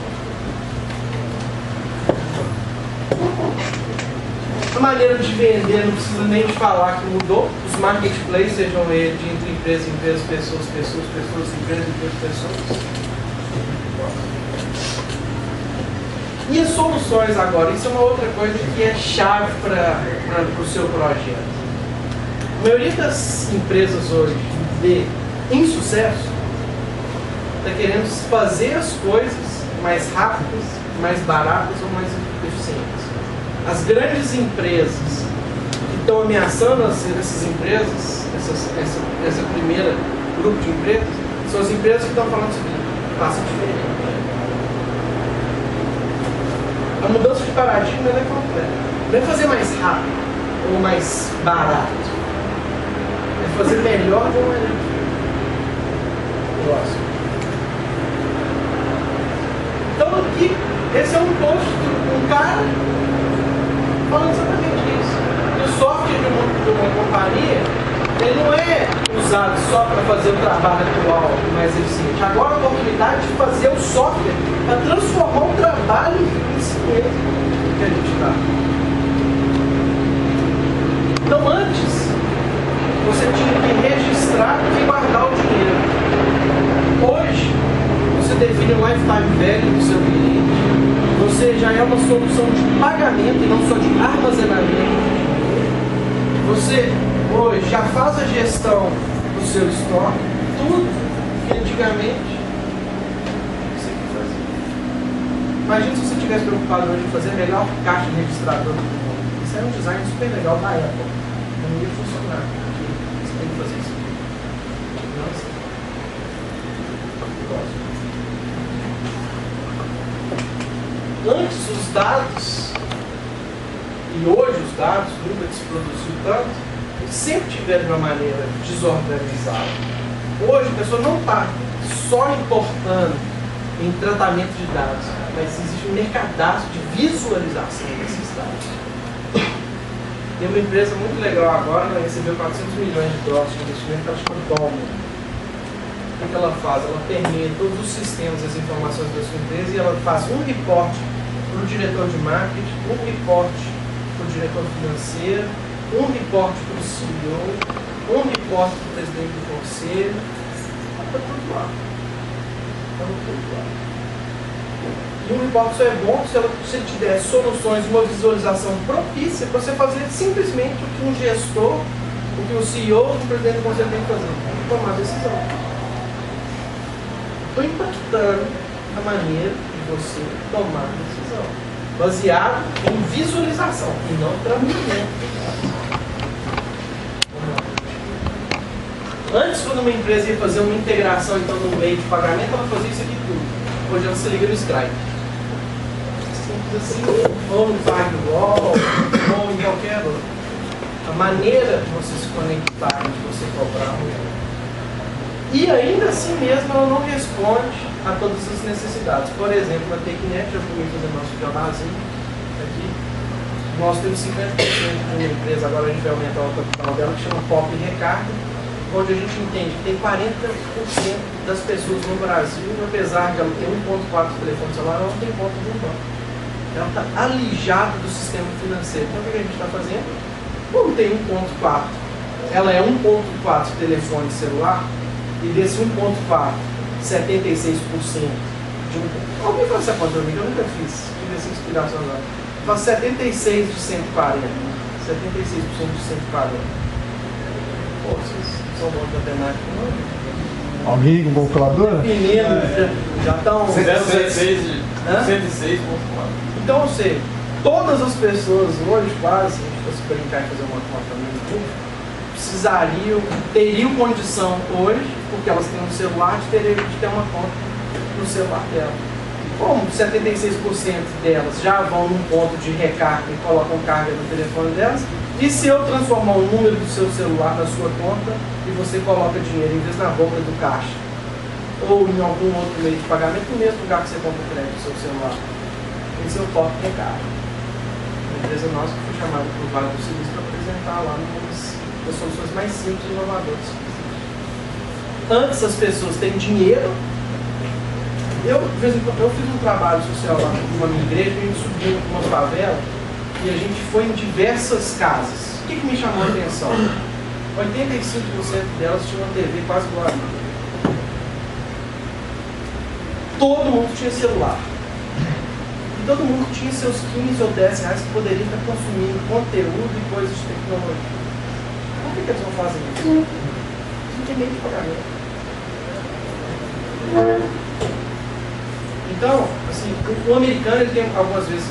A maneira de vender não precisa nem de falar que mudou. Os marketplaces, sejam eles de entre empresa, pessoas, empresas, pessoas. E as soluções agora? Isso é uma outra coisa que é chave para o seu projeto. A maioria das empresas hoje de insucesso está querendo fazer as coisas mais rápidas, mais baratas ou mais eficientes. As grandes empresas que estão ameaçando essas empresas, essa primeira grupo de empresas, são as empresas que estão falando o seguinte: faça diferente. A mudança de paradigma é completa. Não é fazer mais rápido ou mais barato. É fazer melhor de uma maneira diferente. Então aqui, esse é um post de um cara falando exatamente isso. O software de uma companhia, ele não é usado só para fazer o trabalho atual mais eficiente. Agora a oportunidade de fazer o software para transformar o trabalho em si mesmo que a gente está. Então antes, você tinha que registrar e guardar o dinheiro. Hoje, você define o lifetime value do seu cliente. Você já é uma solução de pagamento e não só de armazenamento. Você hoje já faz a gestão do seu estoque, tudo que antigamente você tinha que fazer. Imagina se você estivesse preocupado hoje em fazer a melhor caixa registradora do mundo. Isso é um design super legal da Apple. Não ia funcionar, porque você tem que fazer isso. Não assim. Antes os dados, e hoje os dados, nunca se produziu tanto, eles sempre tiveram de uma maneira desorganizada. Hoje a pessoa não está só importando em tratamento de dados, mas existe um mercadaço de visualização desses dados. Tem uma empresa muito legal agora, ela recebeu 400 milhões de dólares de investimento, ela chama Dolman. O que ela faz? Ela permeia todos os sistemas, as informações da sua empresa, e ela faz um reporte para o diretor de marketing, um reporte para o diretor financeiro, um reporte para o CEO, um reporte para o presidente do conselho. Está tudo lá. Está tudo lá. E um reporte só é bom se ele tiver soluções, uma visualização propícia para você fazer simplesmente o que um gestor, o que o CEO, o presidente do conselho tem que fazer: tomar decisão. Estou impactando a maneira de você tomar decisão, baseado em visualização e não tratamento. Antes, quando uma empresa ia fazer uma integração então no meio de pagamento, ela fazia isso aqui tudo. Hoje ela se liga no Skype. Simples assim, ou no firewall, ou em qualquer outro. A maneira de você se conectar, de você cobrar e ainda assim mesmo ela não responde a todas as necessidades. Por exemplo, a TechNet, eu fui fazer nosso jornalzinho aqui. Nós temos 50% de uma empresa, agora a gente vai aumentar o capital dela, que chama Pop Recarga, onde a gente entende que tem 40% das pessoas no Brasil, apesar de ela ter 1.4 telefone celular, ela não tem conta no banco. Ela está alijada do sistema financeiro. Então o que a gente está fazendo? Como tem 1.4, ela é 1.4 telefone celular, e desse 1.4, 76% de um... Alguém faz essa conta para mim, que eu nunca fiz, tive essa inspiração agora. Faz 76 de 140. 76% de 140. Pô, vocês são bons de matemática, não? Alguém com calculadora? Meninos já estão... 106,4. Então, ou seja, todas as pessoas hoje, quase, se a gente fosse brincar e fazer uma conta muito precisariam, teriam condição hoje, porque elas têm um celular, de ter uma conta no celular dela. Como 76% delas já vão num ponto de recarga e colocam carga no telefone delas, e se eu transformar o número do seu celular na sua conta e você coloca dinheiro, em vez na boca do caixa, ou em algum outro meio de pagamento, no mesmo lugar que você compra o crédito do seu celular, esse é o toque de recarga. Uma empresa nossa que foi chamada por Vale do Silício para apresentar lá as soluções mais simples e inovadoras. Antes as pessoas têm dinheiro. Eu fiz um trabalho social lá numa minha igreja, a gente subiu numa favela e a gente foi em diversas casas. O que me chamou a atenção? 85% delas tinham uma TV quase igual a minha. Todo mundo tinha celular. E todo mundo tinha seus 15 ou 10 reais que poderiam estar consumindo conteúdo e coisas de tecnologia. Por que eles não fazem isso? Não tem meio de pagamento. Então, assim, o americano ele tem algumas vezes,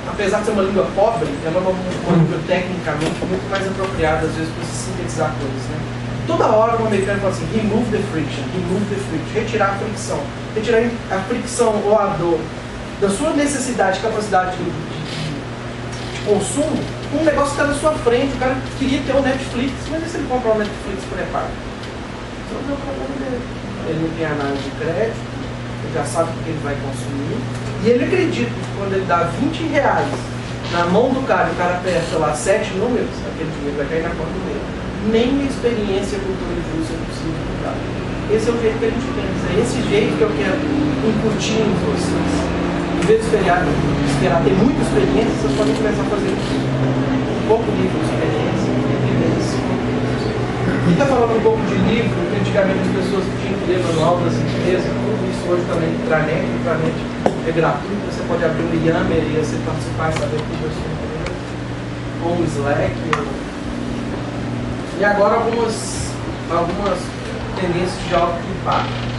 apesar de ser uma língua pobre, ela é uma língua tecnicamente muito mais apropriada, às vezes, para se sintetizar coisas, né? Toda hora o americano fala assim, remove the friction, retirar a fricção. Retirar a fricção ou a dor da sua necessidade, capacidade de consumo, um negócio que está na sua frente. O cara queria ter o Netflix, mas e se ele comprar o Netflix pré-pago? Então não é o problema dele. Ele não tem análise de crédito, ele já sabe o que ele vai consumir, e ele acredita que quando ele dá 20 reais na mão do cara e o cara aperta lá 7 números, aquele dinheiro vai cair na conta dele. Nem a experiência cultura de uso é possível mudar. Esse é o jeito que a gente pensa, é esse jeito que eu quero incutir em vocês. Em vez de esperar ter muita experiência, vocês podem começar a fazer um pouco de livro de experiência e vivência. E está falando um pouco de livro, que antigamente as pessoas tinham que ler manual das empresas, tudo isso hoje também é intranet é gratuito, você pode abrir um Yammer e você participar e saber tudo assim, ou um Slack. E agora algumas tendências de alto impacto.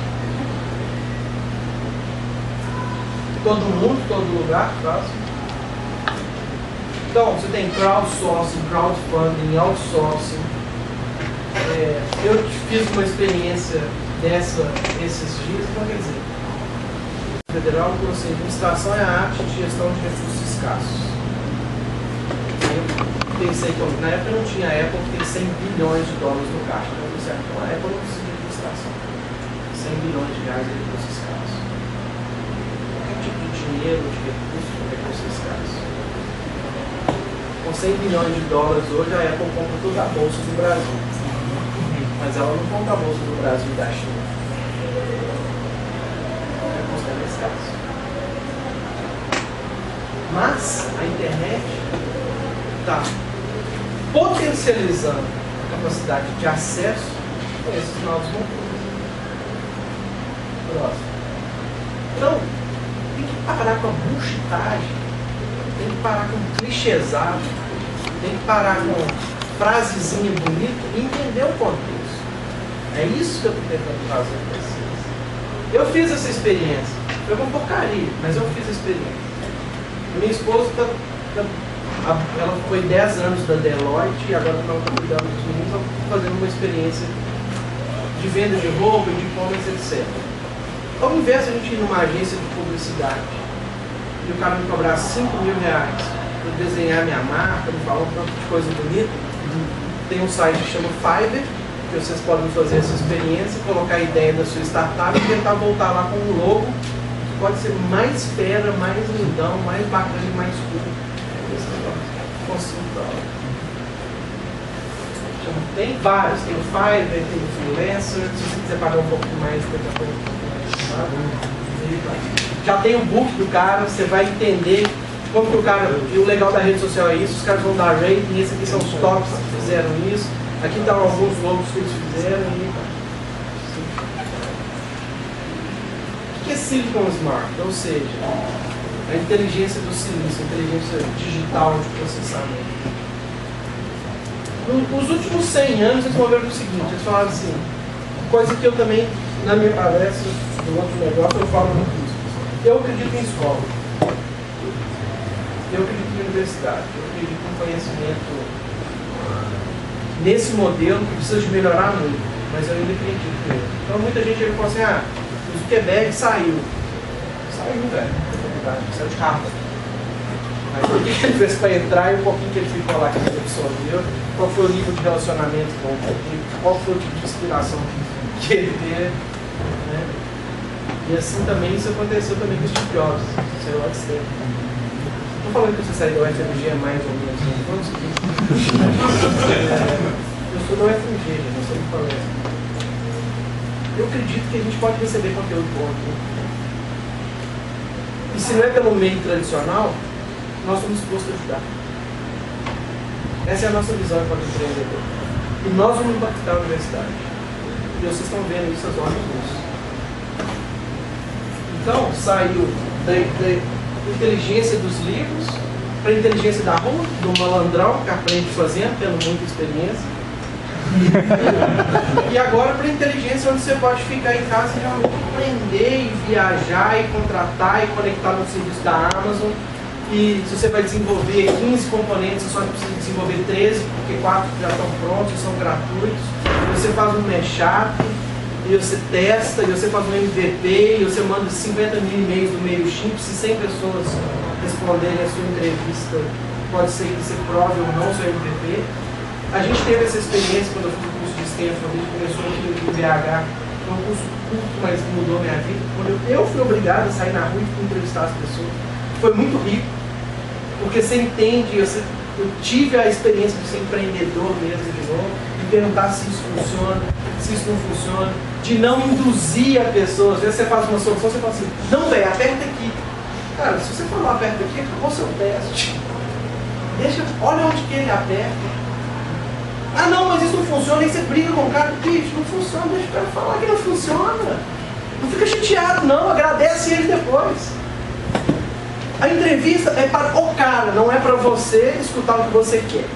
Todo mundo, todo lugar faz. Então, você tem crowdsourcing, crowdfunding, outsourcing. Eu fiz uma experiência dessa esses dias, então quer dizer, o federal falou assim, administração é a arte de gestão de recursos escassos. Eu pensei que na época não tinha a Apple, que tem 100 bilhões de dólares no caixa. Então, então a Apple não precisa de administração. 100 bilhões de reais de recursos escassos. Qualquer tipo de dinheiro, de recursos escassos. Com 100 bilhões de dólares hoje, a Apple compra toda a bolsa do Brasil. Mas ela não compra a bolsa do Brasil e da China. É considerado escasso. Mas a internet está potencializando a capacidade de acesso a esses novos modelos. Próximo. Então, tem que parar com a bullshitagem, tem que parar com o clichêsado, tem que parar com frasezinha bonita e entender o contexto. É isso que eu estou tentando fazer com vocês. Eu fiz essa experiência. Foi uma porcaria, mas eu fiz a experiência. Minha esposa ela foi 10 anos da Deloitte e agora não está cuidando dos meninos, fazendo uma experiência de venda de roupa, de e-commerce, etc. Ao invés de a gente ir numa agência de publicidade e o cara me cobrar 5 mil reais para desenhar minha marca, me falar um tanto de coisa bonita, tem um site que chama Fiverr, que vocês podem fazer essa experiência, colocar a ideia da sua startup e tentar voltar lá com um logo que pode ser mais fera, mais lindão, mais bacana e mais cool. consultor. Tem vários, tem o Fiverr, tem o Freelancer, se você quiser pagar um pouquinho mais, daqui a pouco um pouquinho mais. Já tem o book do cara, você vai entender como que o cara, e o legal da rede social é isso, os caras vão dar rating, esse aqui são os tops que fizeram isso, aqui estão alguns logos que eles fizeram e... O que é Silicon Smart? Ou seja, a inteligência do silício, a inteligência digital de processamento. Nos últimos 100 anos eles moveram o seguinte, eles falaram assim, coisa que eu também, na minha palestra do outro negócio, eu falo muito isso. Eu acredito em escola. Eu acredito em universidade. Eu acredito em conhecimento nesse modelo que precisa de melhorar muito, mas eu ainda acredito nele. Então muita gente fala assim, o Zuckerberg saiu. Saiu, velho, da faculdade, saiu de Harvard. Mas o que ele fez para entrar e um pouquinho que ele ficou lá que ele absorveu, qual foi o nível de relacionamento com ele, qual foi o tipo de inspiração que ele teve, né? E assim também isso aconteceu também com o Steve Jobs, saiu lá de tempo. Não falando que você saiu da UFMG é mais ou menos, não falando isso aqui. Eu sou da UFMG, não sei o que falar. Eu acredito que a gente pode receber conteúdo bom aqui. E se não é pelo meio tradicional, nós somos dispostos a ajudar. Essa é a nossa visão enquanto empreendedor. E nós vamos impactar a universidade. E vocês estão vendo isso às horas disso. Então, saiu da inteligência dos livros para a inteligência da rua, do malandrão que aprende fazendo, tendo muita experiência. E agora para a inteligência onde você pode ficar em casa e realmente aprender e viajar e contratar e conectar no serviço da Amazon. E se você vai desenvolver 15 componentes, você só precisa desenvolver 13, porque 4 já estão prontos, são gratuitos. E você faz um mashup, e você testa, e você faz um MVP, e você manda 50 mil e-mails do MailChimp. Se 100 pessoas responderem a sua entrevista, pode ser que você prove ou não o seu MVP. A gente teve essa experiência quando eu fiz o curso de Stanford, a gente começou aqui no BH, foi um curso curto, mas mudou minha vida. Quando eu fui obrigado a sair na rua e entrevistar as pessoas, foi muito rico, porque você entende, eu tive a experiência de ser empreendedor mesmo de novo, de perguntar se isso funciona, se isso não funciona, de não induzir a pessoa. Às vezes você faz uma solução, você fala assim, não, velho, aperta aqui. Cara, se você falar aperta aqui, acabou o seu teste. Olha onde que ele aperta. Ah não, mas isso não funciona, aí você briga com o cara, bicho, não funciona, deixa o cara falar que não funciona. Não fica chateado não, agradece ele depois. A entrevista é para o cara, não é para você escutar o que você quer.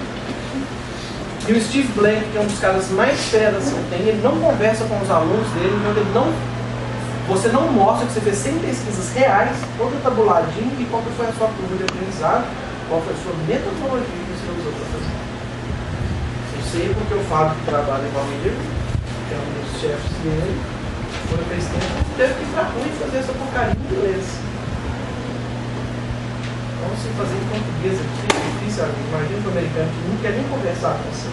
E o Steve Blank, que é um dos caras mais feras que tem, ele não conversa com os alunos dele, então você não mostra que você fez 100 pesquisas reais, toda tabuladinho, e qual foi a sua curva de aprendizado, qual foi a sua metodologia que você usou para fazer. Eu sei porque eu falo que trabalho igual ele, que é um dos chefes dele, foi para esse tempo, teve que ir para a rua e fazer essa porcaria em inglês. Então, se fazer em português aqui é difícil, imagina o americano que não quer nem conversar com você.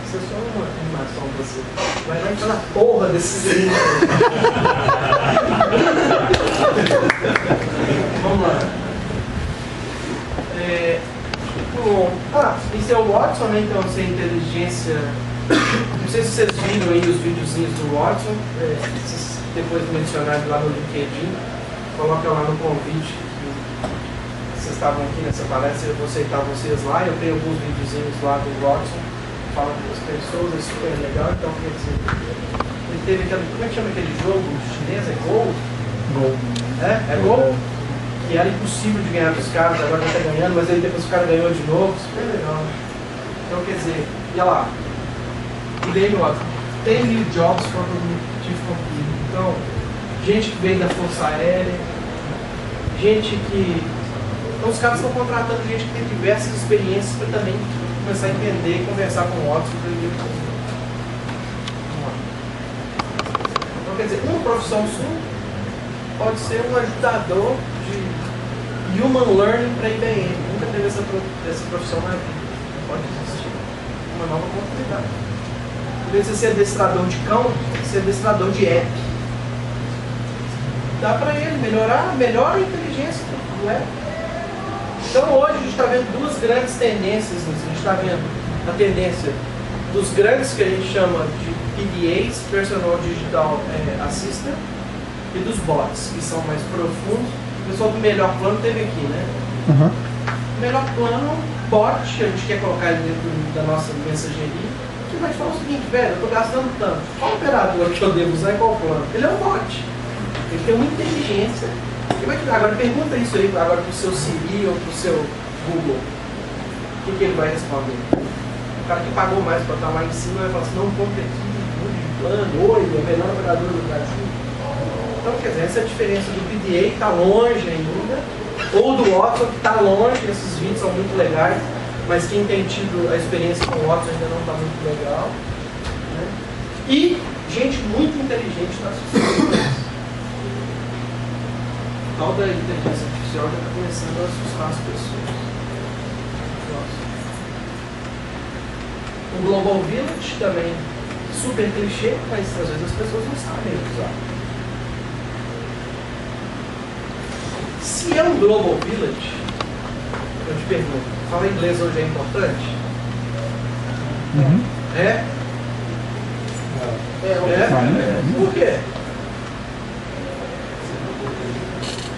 Isso é só uma animação pra você. Mas vai falar porra desses livros. Vamos lá. Isso é o Watson, né? Então, sem inteligência. Não sei se vocês viram aí os videozinhos do Watson. Depois mencionado lá no LinkedIn. Coloca lá no convite. Vocês estavam aqui nessa palestra, eu vou aceitar vocês lá. Eu tenho alguns videozinhos lá do Watson, falando com as pessoas, é super legal. Então, quer dizer, ele teve aquele, como é que chama aquele jogo chinês? É Gol? Gol. É Gol? Que era impossível de ganhar dos caras, agora ele está ganhando, mas aí depois o cara ganhou de novo, super legal. Então, quer dizer, olha lá, e daí no Watson, 10 mil jobs for cognitive computing. Então, gente que veio da Força Aérea, gente que. Então os caras estão contratando gente que tem diversas experiências para também começar a entender e conversar com o Watson. Então quer dizer, uma profissão sua pode ser um ajudador de Human Learning para a IBM. Nunca teve essa profissão na vida. Pode existir. Uma nova oportunidade. Em vez de ser adestrador de cão, ser adestrador de app. Dá para ele melhora a inteligência do app. Então hoje a gente está vendo duas grandes tendências nisso. A gente está vendo a tendência dos grandes que a gente chama de PDAs, Personal Digital Assistant, e dos bots, que são mais profundos. O pessoal do melhor plano teve aqui, né? Uhum. O melhor plano, bot, que a gente quer colocar ele dentro da nossa mensageria, que vai te falar o seguinte, velho, eu estou gastando tanto. Qual operador que eu devo usar e qual plano? Ele é um bot. Ele tem uma inteligência. Ele vai te dar. Agora pergunta isso aí agora pro seu Siri ou pro seu Google. O que ele vai responder? O cara que pagou mais para estar lá em cima vai falar assim, não compre aqui, mude de plano, oi, é o melhor operador do Brasil. Então, quer dizer, essa é a diferença do PDA, que está longe ainda, ou do Watson, que está longe. Esses vídeos são muito legais, mas quem tem tido a experiência com o Watson ainda não está muito legal, né? E gente muito inteligente nas suas a tal da inteligência artificial já está começando a assustar as pessoas. O Global Village também, super clichê, mas às vezes as pessoas não sabem usar. Se é um Global Village, eu te pergunto, falar inglês hoje é importante? Uhum. É? Por quê?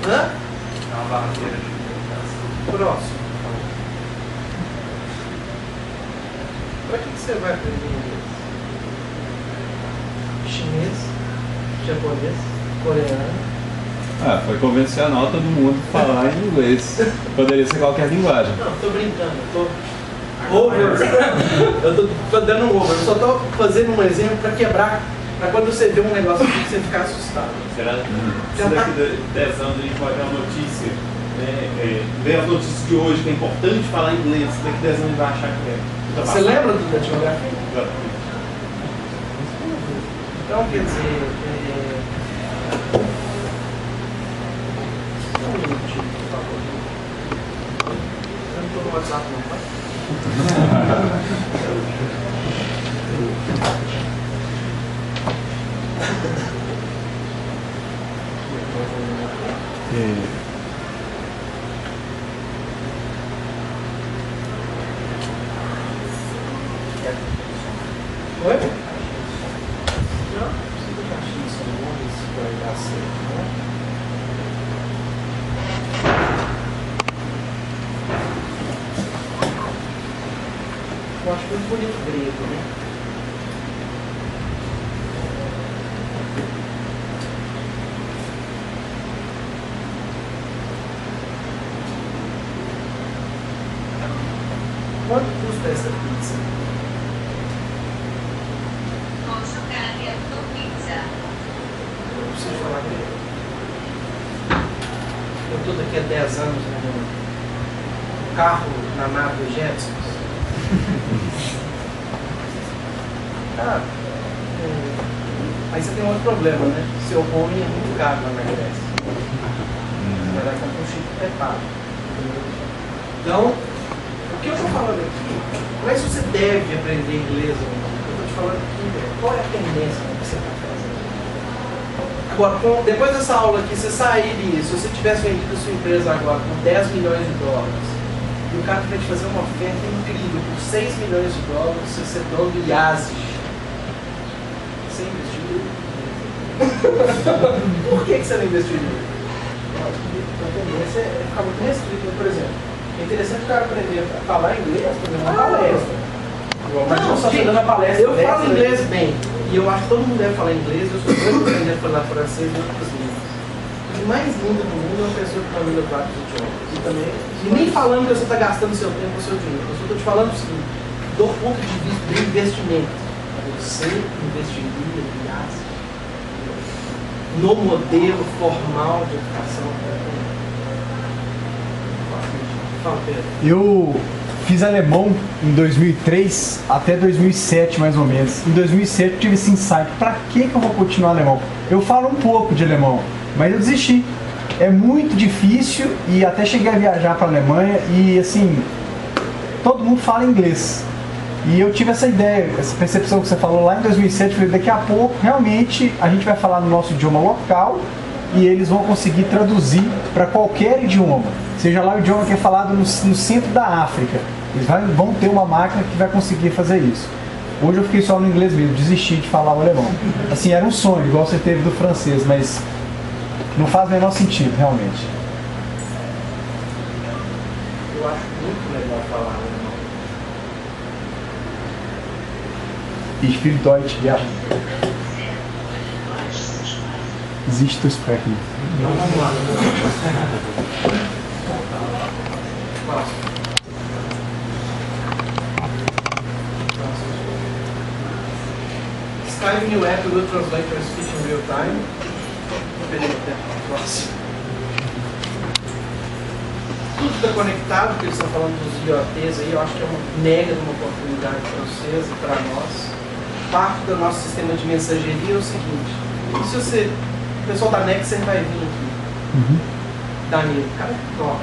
Hã? É uma barreira de comunicação. Próximo. Para que você vai aprender inglês? Chinês, japonês, coreano. Ah, foi convencional todo mundo falar em inglês. Poderia ser qualquer linguagem. Não, tô brincando, tô over. Eu tô dando um over, eu só tô fazendo um exemplo para quebrar, para quando você vê um negócio aqui você ficar assustado. Será que daqui a 10 anos a gente pode ver uma notícia, né? Ver as notícias de hoje que é importante falar inglês, daqui a 10 anos a gente vai achar que é. Você lembra do datilografia? Então, quer dizer, só um minutinho, por favor. Eu não estou no WhatsApp, não, tá? Oi? Não, precisa de caixinha, só não vamos ver se vai dar certo, né? Eu acho muito bonito grego, né? Quanto custa essa pizza? Eu preciso falar com ele. Eu estou daqui a 10 anos no carro na nave dos Jetsons. Cara, aí você tem outro problema, né? Seu home é muito caro na Grécia. Você vai dar com um chip pré-pago. Então, o que eu estou falando aqui não é se você deve aprender inglês ou não. Eu estou te falando aqui, qual é a tendência que você está fazendo. Agora, depois dessa aula aqui, você sairia, se você tivesse vendido a sua empresa agora por 10 milhões de dólares, e o cara vai te fazer uma oferta incrível por 6 milhões de dólares, se você é dono do IASIS, você investiu? Por que você não investiu? A tendência é ficar muito restrito. Por exemplo, é interessante o cara aprender a falar inglês, por exemplo, uma palestra. Não, só dando a palestra. Eu falo inglês bem. E eu acho que todo mundo deve falar inglês. Eu sou doido aprendendo a falar francês e outras línguas. O mais lindo do mundo é uma pessoa que domina vários idiomas. E nem falando que você está gastando seu tempo ou seu dinheiro. Eu só estou te falando o seguinte: do ponto de vista do investimento, você investiria, aliás, no modelo formal de educação. Fala, Pedro. Eu fiz alemão em 2003 até 2007, mais ou menos. Em 2007 eu tive esse insight: pra que eu vou continuar alemão? Eu falo um pouco de alemão, mas eu desisti. É muito difícil e até cheguei a viajar para a Alemanha e assim, todo mundo fala inglês. E eu tive essa ideia, essa percepção que você falou lá em 2007, eu falei, daqui a pouco realmente a gente vai falar no nosso idioma local e eles vão conseguir traduzir para qualquer idioma, seja lá o idioma que é falado no centro da África. Eles vão ter uma máquina que vai conseguir fazer isso. Hoje eu fiquei só no inglês mesmo, desisti de falar o alemão. Assim, era um sonho, igual você teve do francês, mas não faz o menor sentido, realmente. Eu acho muito legal falar alemão. Ich will Deutsch, ja. Existe tu sprechen. Então vamos lá. Skype new app will translate your speech in real time. Próximo. Tudo está conectado, porque eles estão falando dos IoTs aí, eu acho que é uma mega de uma oportunidade para vocês e para nós. Parte do nosso sistema de mensageria é o seguinte: e se você, o pessoal da Nexen vai vir aqui, Danilo, cara, top.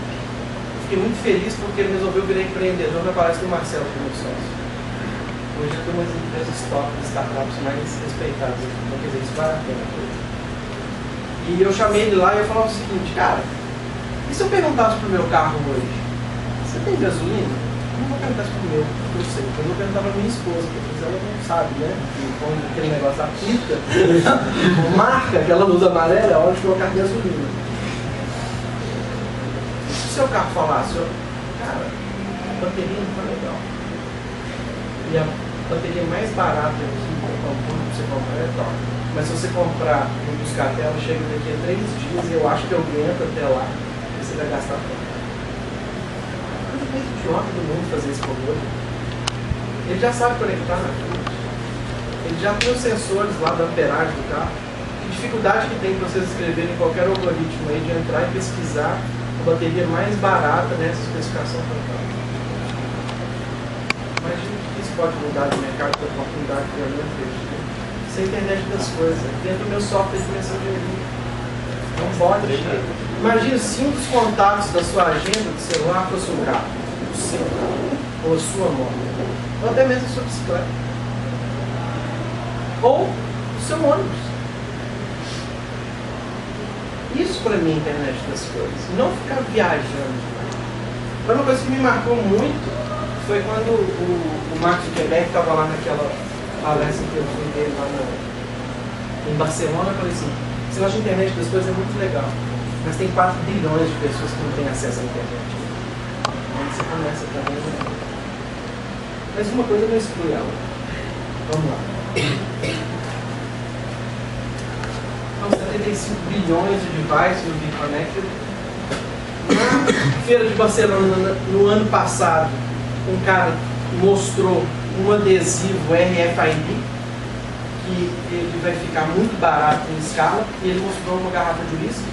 Fiquei muito feliz porque ele resolveu virar empreendedor na palestra do Marcelo, que é meu sócio. Hoje eu tenho umas empresas top de startups mais respeitadas aqui, então quer dizer, isso vale a pena. E eu chamei ele lá e eu falava o seguinte: cara, e se eu perguntasse pro meu carro hoje, você tem gasolina? Eu não vou perguntar isso pro meu, eu sei, mas eu vou perguntar pra minha esposa, porque ela não sabe, né? Quando aquele negócio da fita, marca aquela luz amarela, é hora de colocar gasolina. E se o seu carro falasse, cara, a bateria não tá legal. E a bateria mais barata aqui, que você comprar é top. Mas se você comprar no Buscatel, chega daqui a 3 dias e eu acho que eu aguento até lá, e você vai gastar tanto. Coisa mais idiota do mundo fazer esse comando. Ele já sabe conectar na frente. Ele já tem os sensores lá da amperagem do carro. Que dificuldade que tem para vocês escreverem qualquer algoritmo aí de entrar e pesquisar a bateria mais barata nessa especificação para o carro. Imagina que isso pode mudar de mercado para oportunidade que eu não vejo. Isso é a internet das coisas, dentro do meu software de mensageria. Não pode. Imagina se um dos contatos da sua agenda do celular fosse o carro, o seu carro, ou a sua moto, ou até mesmo a sua bicicleta, ou o seu ônibus. Isso para mim é a internet das coisas. Não ficar viajando. Mas uma coisa que me marcou muito foi quando o Mark Zuckerberg estava lá naquela palestra que eu fui dele lá em Barcelona. Eu falei assim: esse negócio de internet das coisas é muito legal, mas tem 4 bilhões de pessoas que não têm acesso à internet. Aí você começa também, né? Mas uma coisa não exclui ela. Vamos lá. Então, 75 bilhões de devices no Be Connected. Na feira de Barcelona, no ano passado, um cara mostrou um adesivo RFID, que ele vai ficar muito barato em escala, e ele mostrou uma garrafa de uísque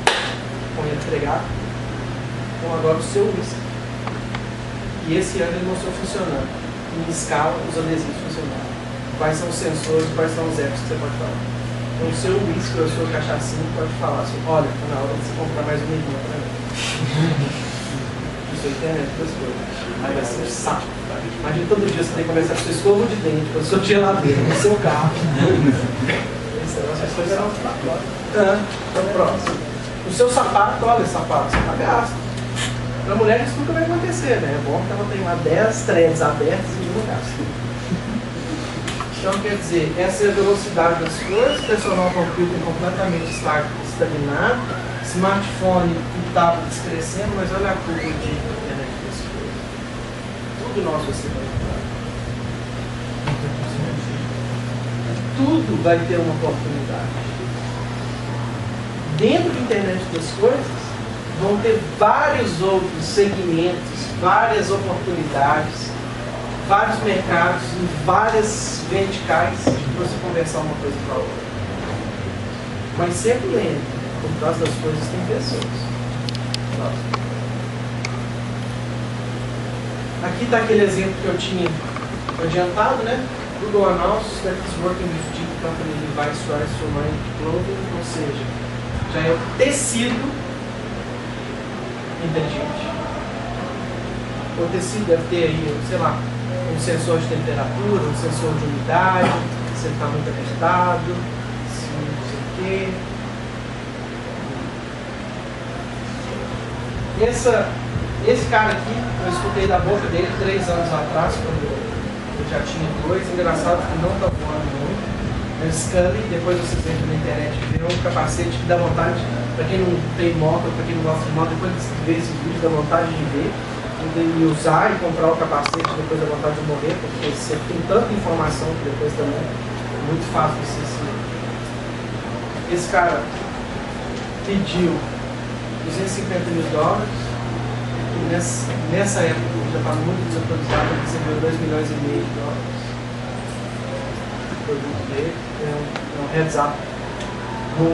com ele entregado, com agora o seu uísque. E esse ano ele mostrou funcionando, em escala, os adesivos funcionando. Quais são os sensores, quais são os apps que você pode falar. Então o seu uísque ou a sua cachaçinha pode falar assim: olha, está na hora de você comprar mais uma irmã para mim. Isso é internet das coisas. Aí vai ser um saco. Imagina todo dia você tem que conversar com sua escova de dente, com a sua geladeira, com o seu carro. Essas coisas eram então, próximo. O seu sapato, olha esse sapato, você está gasto. Para a mulher isso nunca vai acontecer, né? É bom que ela tem lá 10 threads abertos e não gasta. Então, quer dizer, essa é a velocidade das coisas, personal computing completamente estagnado, smartphone e tablets crescendo, mas olha a curva de internet das coisas. Tudo nosso vai ser conectado. Tudo vai ter uma oportunidade. Dentro da internet das coisas, vão ter vários outros segmentos, várias oportunidades, vários mercados, em várias verticais para você conversar uma coisa com a outra. Mas sempre lembre, por trás das coisas tem pessoas. Aqui está aquele exemplo que eu tinha adiantado, né? Google announces that it's working with deep company device tries to mind clothing, ou seja, já é o tecido inteligente. O tecido deve ter aí, sei lá, um sensor de temperatura, um sensor de umidade, se ele está muito apertado, se não sei o quê. Esse cara aqui, eu escutei da boca dele 3 anos atrás, quando eu já tinha 2. Engraçado que não tá voando muito. É o Scully, depois vocês entram na internet e vê um capacete que dá vontade, para quem não tem moto, para quem não gosta de moto, depois de ver esses vídeos, dá vontade de ver, e usar e comprar o capacete, depois dá vontade de morrer, porque você tem tanta informação que depois também é muito fácil você se... Esse cara pediu $250 mil, e nessa época já estava muito desatualizado, ele recebeu $2,5 milhões. O produto dele é um heads up no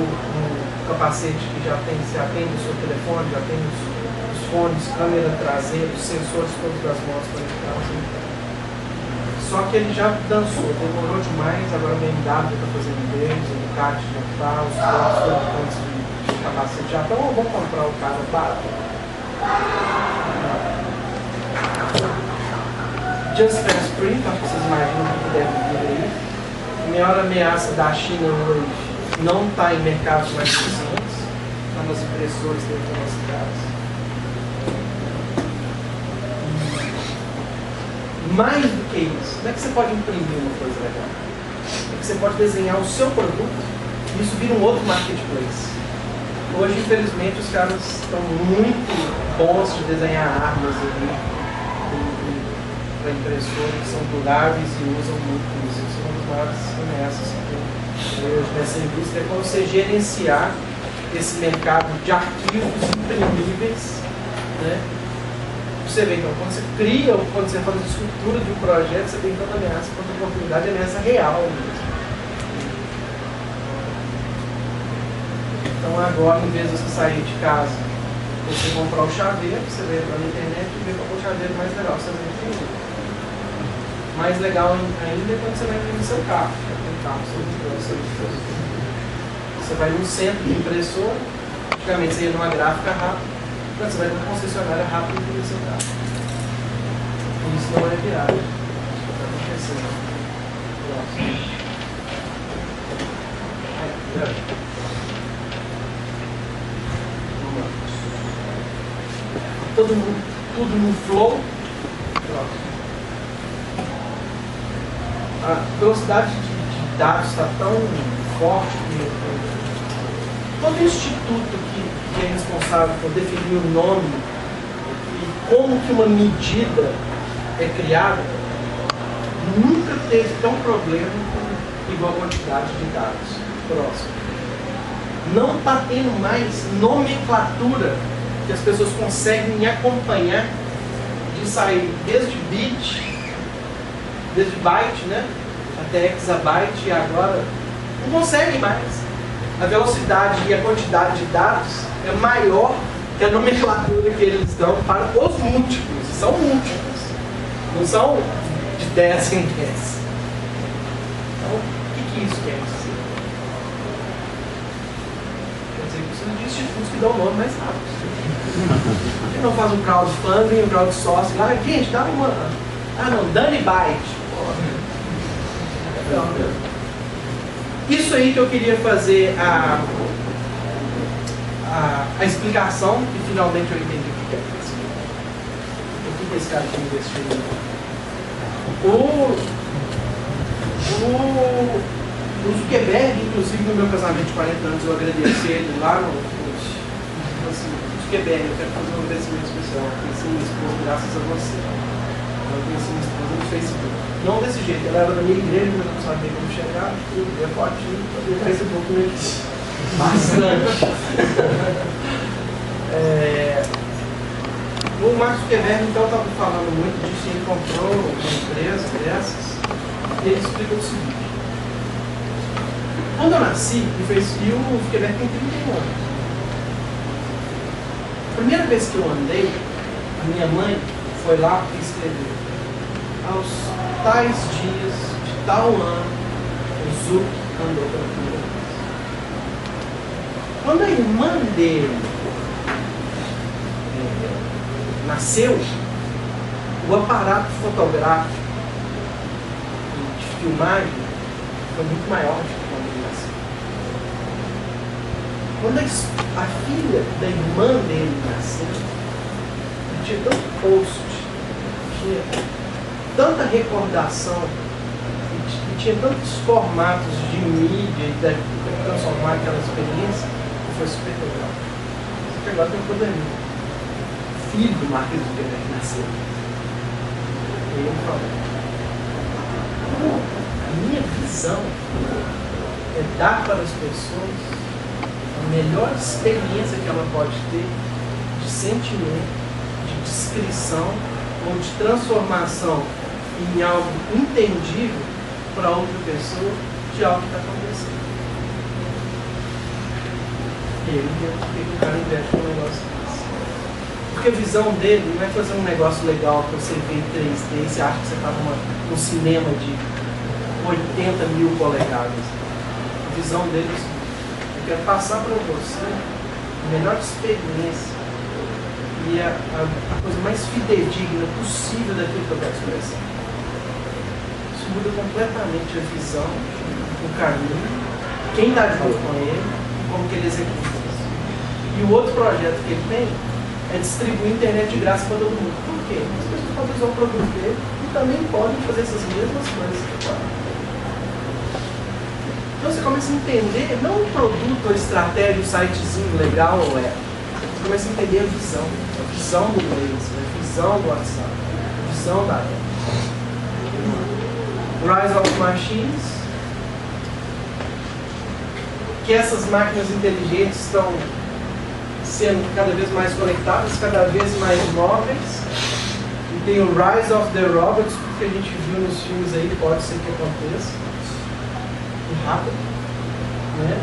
capacete que já tem, você atende o seu telefone, já tem os fones, câmera traseira, os sensores todos das motos conectados. Só que ele já dançou, demorou demais, agora a BMW está fazendo deles, o Ducati já está, os próprios fabricantes de capacete já estão, vamos comprar o cara barato. Just Fast Print, acho que vocês imaginam o que deve vir aí. A maior ameaça da China hoje não está em mercados mais recentes, está nas impressoras dentro da nossa casa. Mais do que isso, como é que você pode imprimir uma coisa legal? É que você pode desenhar o seu produto e isso vira um outro marketplace. Hoje, infelizmente, os caras estão muito bons de desenhar armas ali para impressora, que são duráveis e usam muito isso. Isso é uma das maiores ameaças que tem hoje nessa indústria, é como você gerenciar esse mercado de arquivos imprimíveis, né? Você vê, então, quando você cria ou quando você faz a estrutura de um projeto, você tem tanta ameaça quanto a oportunidade, ameaça real mesmo. Então agora, em vez de você sair de casa, você comprar o chaveiro, você vê lá na internet e vê qual é o chaveiro mais legal, você vai imprimir. Mais legal ainda é quando você vai imprimir seu carro. Tem carro, você vai num centro de impressora, antigamente você ia numa gráfica rápida, quando você vai numa concessionária rápida e imprimir seu carro. Isso não é viagem. Isso está acontecendo. Todo mundo, tudo no flow. A velocidade de dados está tão forte que todo instituto que é responsável por definir o nome e como que uma medida é criada nunca teve tão problema com igual quantidade de dados próximos. Não está tendo mais nomenclatura que as pessoas conseguem acompanhar de sair desde bit, desde byte, né, até exabyte e agora não conseguem mais. A velocidade e a quantidade de dados é maior que a nomenclatura que eles dão para os múltiplos. São múltiplos, não são de 10 em 10. Então, o que isso quer dizer? Quer dizer que precisa de institutos que dão o nome mais rápido. Você não faz um crowdfunding, um crowdsourcing lá, gente, dá uma. Ah não, Dani Byte. Isso aí que eu queria fazer a explicação e finalmente eu entendi o que é isso. O que esse cara tem investido? O Zuckerberg, inclusive no meu casamento de 40 anos, eu agradeci ele lá no assim, Zuckerberg, eu quero fazer um agradecimento especial. Eu conheci minha esposa graças a você. Eu conheci minha esposa no Facebook. Não desse jeito, ela era da minha igreja, mas eu não sabia como chegar, eu ia fotinho, eu ia Facebook no meu bastante. O Mark Zuckerberg, então, estava falando muito disso, ele comprou uma empresa dessas, e ele explica o seguinte. Quando eu nasci, e o Zuckerberg tem 31 anos. A primeira vez que eu andei, a minha mãe foi lá e escreveu: aos tais dias de tal ano, o Zuc andou pela primeira vez. Quando a irmã dele nasceu, o aparato fotográfico de filmagem foi muito maior do que quando ele nasceu. Quando a filha da irmã dele nasceu, tinha tanto post, tinha tanta recordação, e tinha tantos formatos de mídia e de transformar aquela experiência, que foi super legal. Só que agora tem um probleminha. Filho do Marquês de Zuckerberg nasceu. E ele falou: a minha visão é dar para as pessoas a melhor experiência que ela pode ter de sentimento, de descrição ou de transformação em algo entendível para outra pessoa de algo que está acontecendo. E ele entende por que o cara investe num negócio desse. Porque a visão dele não é fazer um negócio legal que você vê em 3D e você acha que você está num cinema de 80 mil polegadas. A visão dele é assim: eu quero passar para você a melhor experiência e a coisa mais fidedigna possível daquilo que eu quero expressar. Isso muda completamente a visão, o caminho, quem está junto com ele e como que ele executa isso. E o outro projeto que ele tem é distribuir internet de graça para todo mundo. Por quê? As pessoas podem usar o produto dele e também podem fazer essas mesmas coisas. Então você começa a entender, não o produto, a estratégia, o sitezinho legal ou é. Você começa a entender a visão do Blaze, a visão do WhatsApp, a visão da Apple. Rise of Machines, que essas máquinas inteligentes estão sendo cada vez mais conectadas, cada vez mais móveis. E tem o Rise of the Robots, que a gente viu nos filmes aí, pode ser que aconteça. E rápido, né?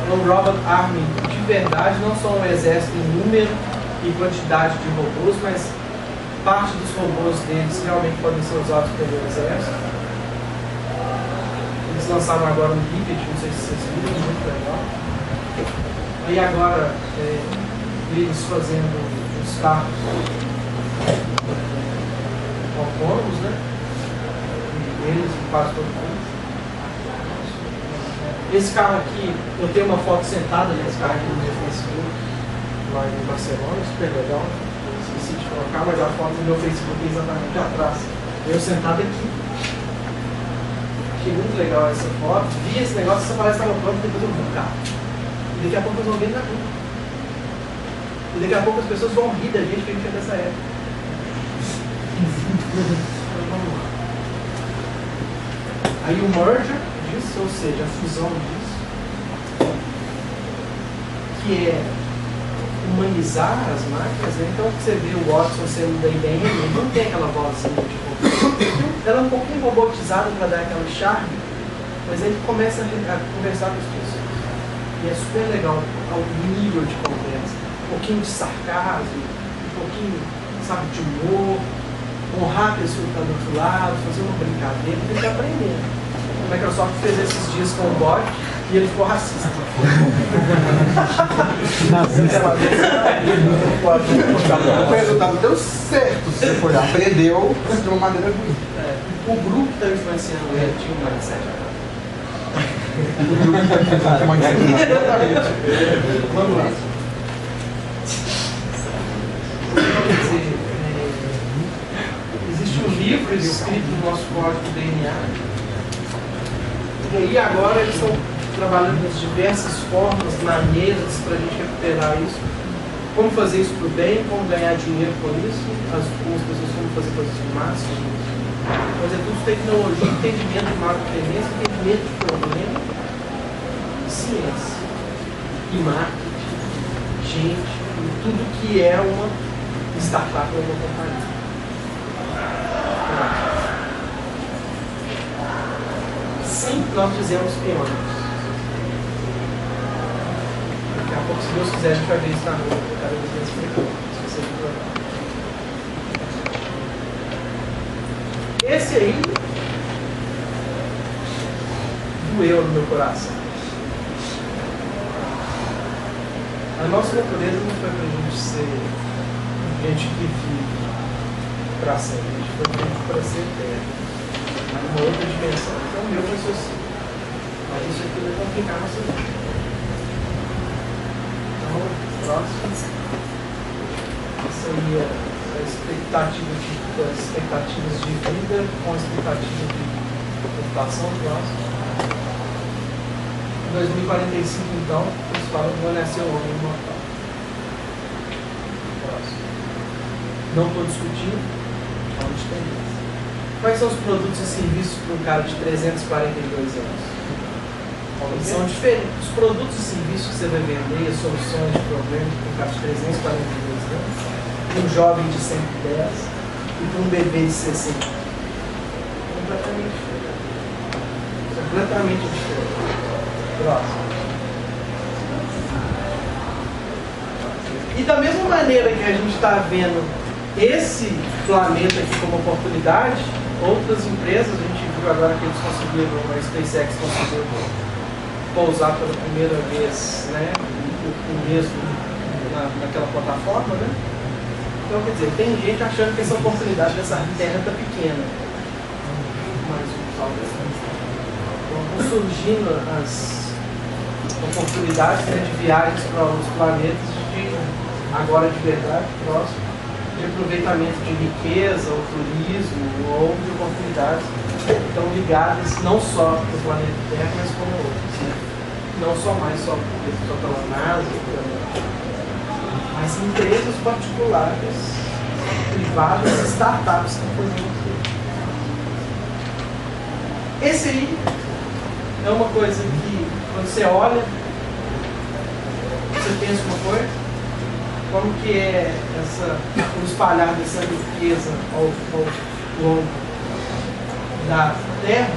É um Robot Army de verdade, não só um exército em número e quantidade de robôs, mas parte dos robôs deles realmente podem ser usados pelo exército. Eles lançaram agora um Liquid, não sei se vocês viram, muito legal. E agora, eles fazendo os carros autônomos, né? E eles quase todo mundo. Esse carro aqui, eu tenho uma foto sentada nesse carro aqui no meu Facebook, lá em Barcelona, super legal. Esqueci de colocar, mas a foto do meu Facebook é exatamente atrás. Eu sentado aqui. Achei muito legal essa foto. Vi esse negócio, essa palestra estava pronta, depois eu vi o carro. E daqui a pouco nós vamos ver na rua. E daqui a pouco as pessoas vão rir da gente que a gente é dessa época. Então vamos lá. Aí o merger disso, ou seja, a fusão disso, que é humanizar as máquinas, né? Então você vê o Watson sendo da IBM, ele não tem aquela vozinha de robô. Ela é um pouquinho robotizada para dar aquela charme, mas ele começa a conversar com as pessoas. E é super legal ao nível de conversa. Um pouquinho de sarcasmo, um pouquinho, sabe, de humor, honrar a pessoa que está do outro lado, fazer uma brincadeira, ele está aprendendo. A Microsoft fez esses dias com o bot e ele ficou racista. O resultado deu certo, se você for olhar. Aprendeu de uma maneira ruim. O grupo que está influenciando ele tinha um mindset. Vamos lá. Quer dizer, existe um livro escrito no nosso código DNA. E aí agora eles estão trabalhando nas diversas formas, maneiras para a gente recuperar isso. Como fazer isso para o bem, como ganhar dinheiro com isso. Algumas pessoas vão fazer coisas de massa. Mas é tudo tecnologia, entendimento de macro-tendência, entendimento de problema, ciência e marketing, gente, e tudo que é uma startup ou uma companhia. Sempre nós fizemos pioneiros. Daqui a pouco, se Deus quiser, a gente vai ver isso na rua, cada vez mais frequente, se você for. Esse aí doeu no meu coração. A nossa natureza não foi para a gente ser gente que vive para sempre, a gente foi feito para ser eterno. Uma outra dimensão. Então o meu foi assim. Mas isso aqui vai complicar a nossa vida. Então, próximo. seria as expectativas de vida com a expectativa de população próxima. Em 2045, então, eles falam que vai nascer o homem imortal. Próximo. Não estou discutindo, é uma diferença. Quais são os produtos e serviços para um cara de 342 anos? Eles são diferentes. Os produtos e serviços que você vai vender, as soluções de problemas para um cara de 342 anos, para um jovem de 110 e para um bebê de 60. Completamente diferente. Completamente diferente. Próximo. E da mesma maneira que a gente está vendo esse planeta aqui como oportunidade, outras empresas, a gente viu agora que eles conseguiram, a SpaceX conseguiu pousar pela primeira vez, né, o mesmo naquela plataforma, né? Então, quer dizer, tem gente achando que essa oportunidade dessa terra está pequena. Mas vão surgindo as oportunidades, né, de viagens para outros planetas, agora de verdade, próximo, de aproveitamento de riqueza, ou turismo, ou de oportunidades que estão ligadas não só para o planeta Terra, mas como outros. Né? Não só pela NASA, mas empresas particulares, privadas, startups que estão fazendo isso. Esse aí é uma coisa que, quando você olha, você pensa uma coisa, como que é o espalhar dessa riqueza ao longo da Terra,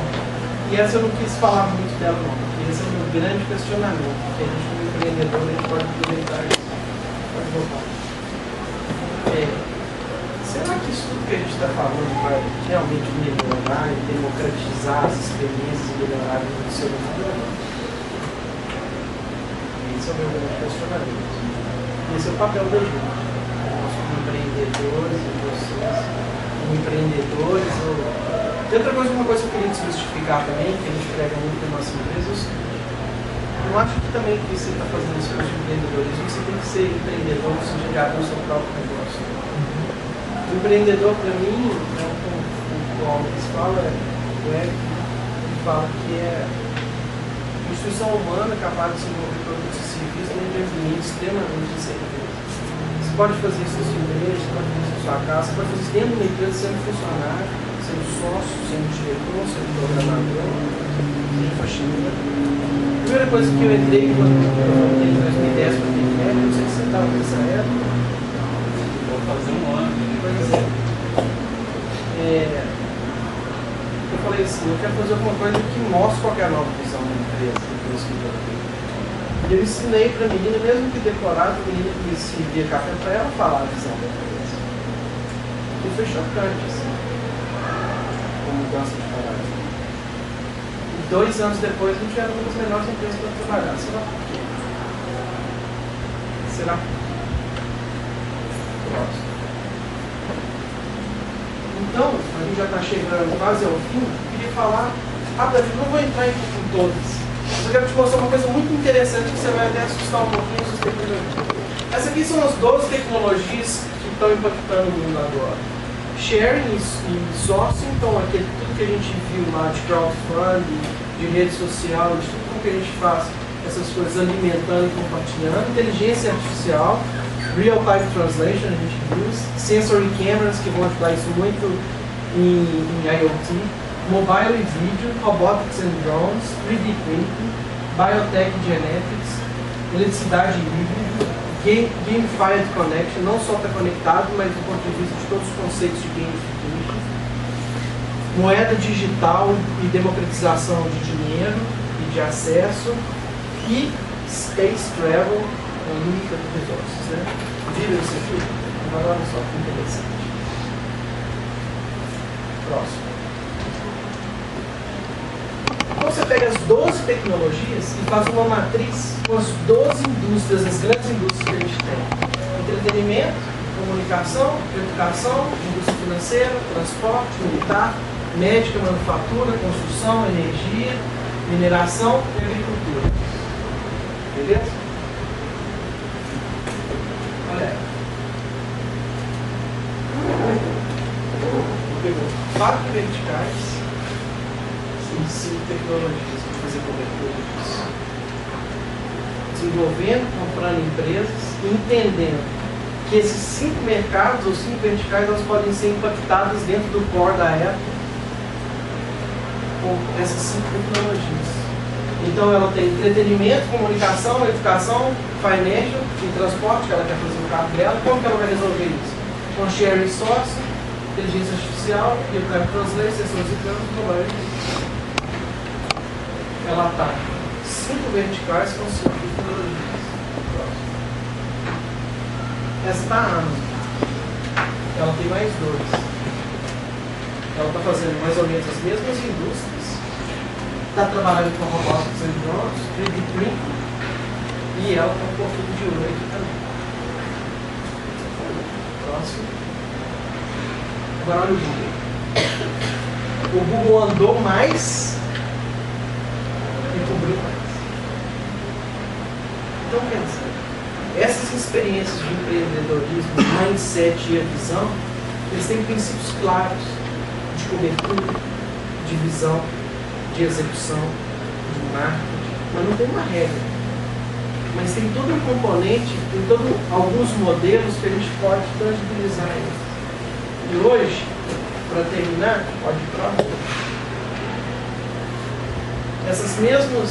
e essa eu não quis falar muito dela não, porque esse é um grande questionamento, porque a gente como empreendedor, a gente pode aproveitar isso, pode voltar. Será que isso tudo que a gente está falando vai realmente melhorar e democratizar as experiências e melhorar a vida do ser humano? Esse é o meu grande questionamento. Esse é o papel da gente, nós como empreendedores, e vocês como empreendedores. E outra coisa, uma coisa que eu queria justificar também, que a gente prega muito na nossa empresa, eu acho que também que você está fazendo esse curso de empreendedorismo, você tem que ser empreendedor no sentido de abrir o seu próprio negócio. O empreendedor, para mim, o Alves fala, o Eric, ele fala que é uma instituição humana capaz de desenvolver produtos e serviços dentro de um ambiente extremamente incerteza. Você pode fazer isso na sua empresa, você pode fazer isso na sua casa, você pode fazer isso dentro de uma empresa sendo funcionário, sendo sócio, sendo diretor, sendo programador, sendo faxineiro. A primeira coisa que eu entrei quando eu entrei em 2010 para a TechNet, não sei se você estava nessa época. Vou fazer um ano. Pois é. Eu falei assim, eu quero fazer alguma coisa que mostre qual é a nova visão da empresa, do escritório. E eu ensinei para a menina, mesmo que decorada, a menina que servia café para ela falar a visão da empresa. E foi chocante, assim, a mudança de caráter. E 2 anos depois, a gente era uma das melhores empresas para trabalhar. Será por quê? Será por quê? Próximo. Então, a gente já está chegando quase ao fim. Eu queria falar rapidamente, não vou entrar em todas. Mas eu quero te mostrar uma coisa muito interessante que você vai até assustar um pouquinho essas tecnologias. Essas aqui são as 12 tecnologias que estão impactando o mundo agora. Sharing e sourcing, então tudo que a gente viu lá de crowdfunding, de rede social, de tudo que a gente faz, essas coisas alimentando e compartilhando. Inteligência artificial, real-time translation, a gente viu, sensory cameras, que vão ajudar isso muito em IoT, mobile e vídeo, robotics and drones, 3D printing, biotech e genetics, eletricidade híbrida, gamified connection, não só está conectado, mas do ponto de vista de todos os conceitos de gamification, moeda digital e democratização de dinheiro e de acesso, e space travel, unlimited resources, né? Viram isso aqui? Agora olha só que interessante. Próximo. Então você pega as 12 tecnologias e faz uma matriz com as 12 indústrias, as grandes indústrias que a gente tem. Entretenimento, comunicação, educação, indústria financeira, transporte, militar, médica, manufatura, construção, energia, mineração e agricultura. Beleza? Olha aí. 4 verticais e 5 tecnologias para fazer cobertura disso. Desenvolvendo, comprando empresas e entendendo que esses 5 mercados ou 5 verticais elas podem ser impactadas dentro do core da Apple com essas 5 tecnologias. Então ela tem entretenimento, comunicação, educação, financial e transporte, que ela quer fazer no carro dela. Como que ela vai resolver isso? Com sharing source, inteligência artificial, real-time translation, sensores de campo, trabalho. Ela está 5 verticais com 5 tecnologias. Essa está a Amazon. Ela tem mais 2. Ela está fazendo mais ou menos as mesmas indústrias. Está trabalhando com robótica de drones, 3D printing, e ela tem um pouquinho de ouro aqui também. Próximo. Agora olha o Google. O Google andou mais e cobriu mais. Então, quer dizer, essas experiências de empreendedorismo, mindset e a visão, eles têm princípios claros de cobertura, de visão, de execução, de marketing, mas não tem uma regra. Mas tem todo um componente, tem alguns modelos que a gente pode tangibilizar eles. E hoje, para terminar, pode ir para a essas mesmas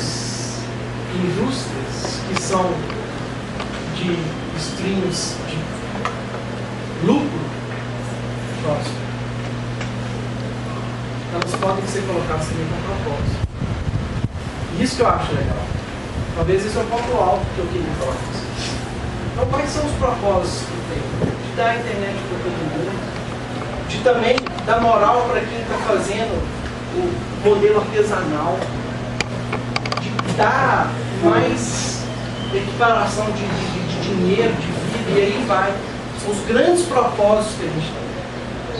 indústrias que são de streams de lucro, elas podem ser colocadas também com propósito. Isso que eu acho legal. Talvez esse é o ponto alto que eu queria falar com vocês. Então, quais são os propósitos que tem? De dar a internet para todo mundo, de também dar moral para quem está fazendo o modelo artesanal, de dar mais equiparação de dinheiro, de vida, e aí vai. São os grandes propósitos que a gente tem.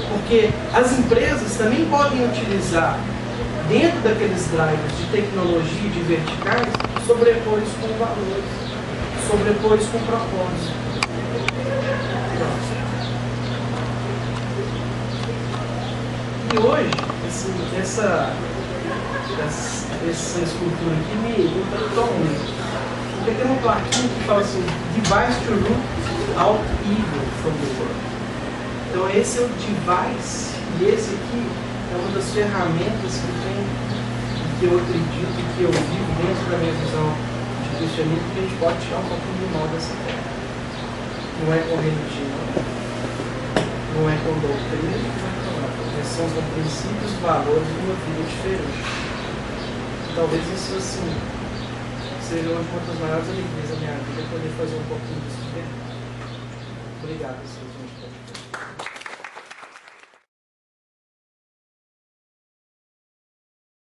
Porque as empresas também podem utilizar, dentro daqueles drivers de tecnologia e de verticais, sobrepor isso com valores, sobrepor isso com propósito. E hoje, essa escultura aqui me encantou muito. Porque tem uma plaquinha que fala assim: device to root out evil from the world. Então esse é o device, e esse aqui é uma das ferramentas que eu acredito, que eu vivo dentro da minha visão de cristianismo, que a gente pode tirar um pouquinho do mal dessa terra. Não é com religião, não é com doutrina, são os princípios, valores de uma vida diferente. Talvez isso assim seja uma das maiores alegrias da minha vida, poder fazer um pouquinho disso de verdade. Obrigado, senhor.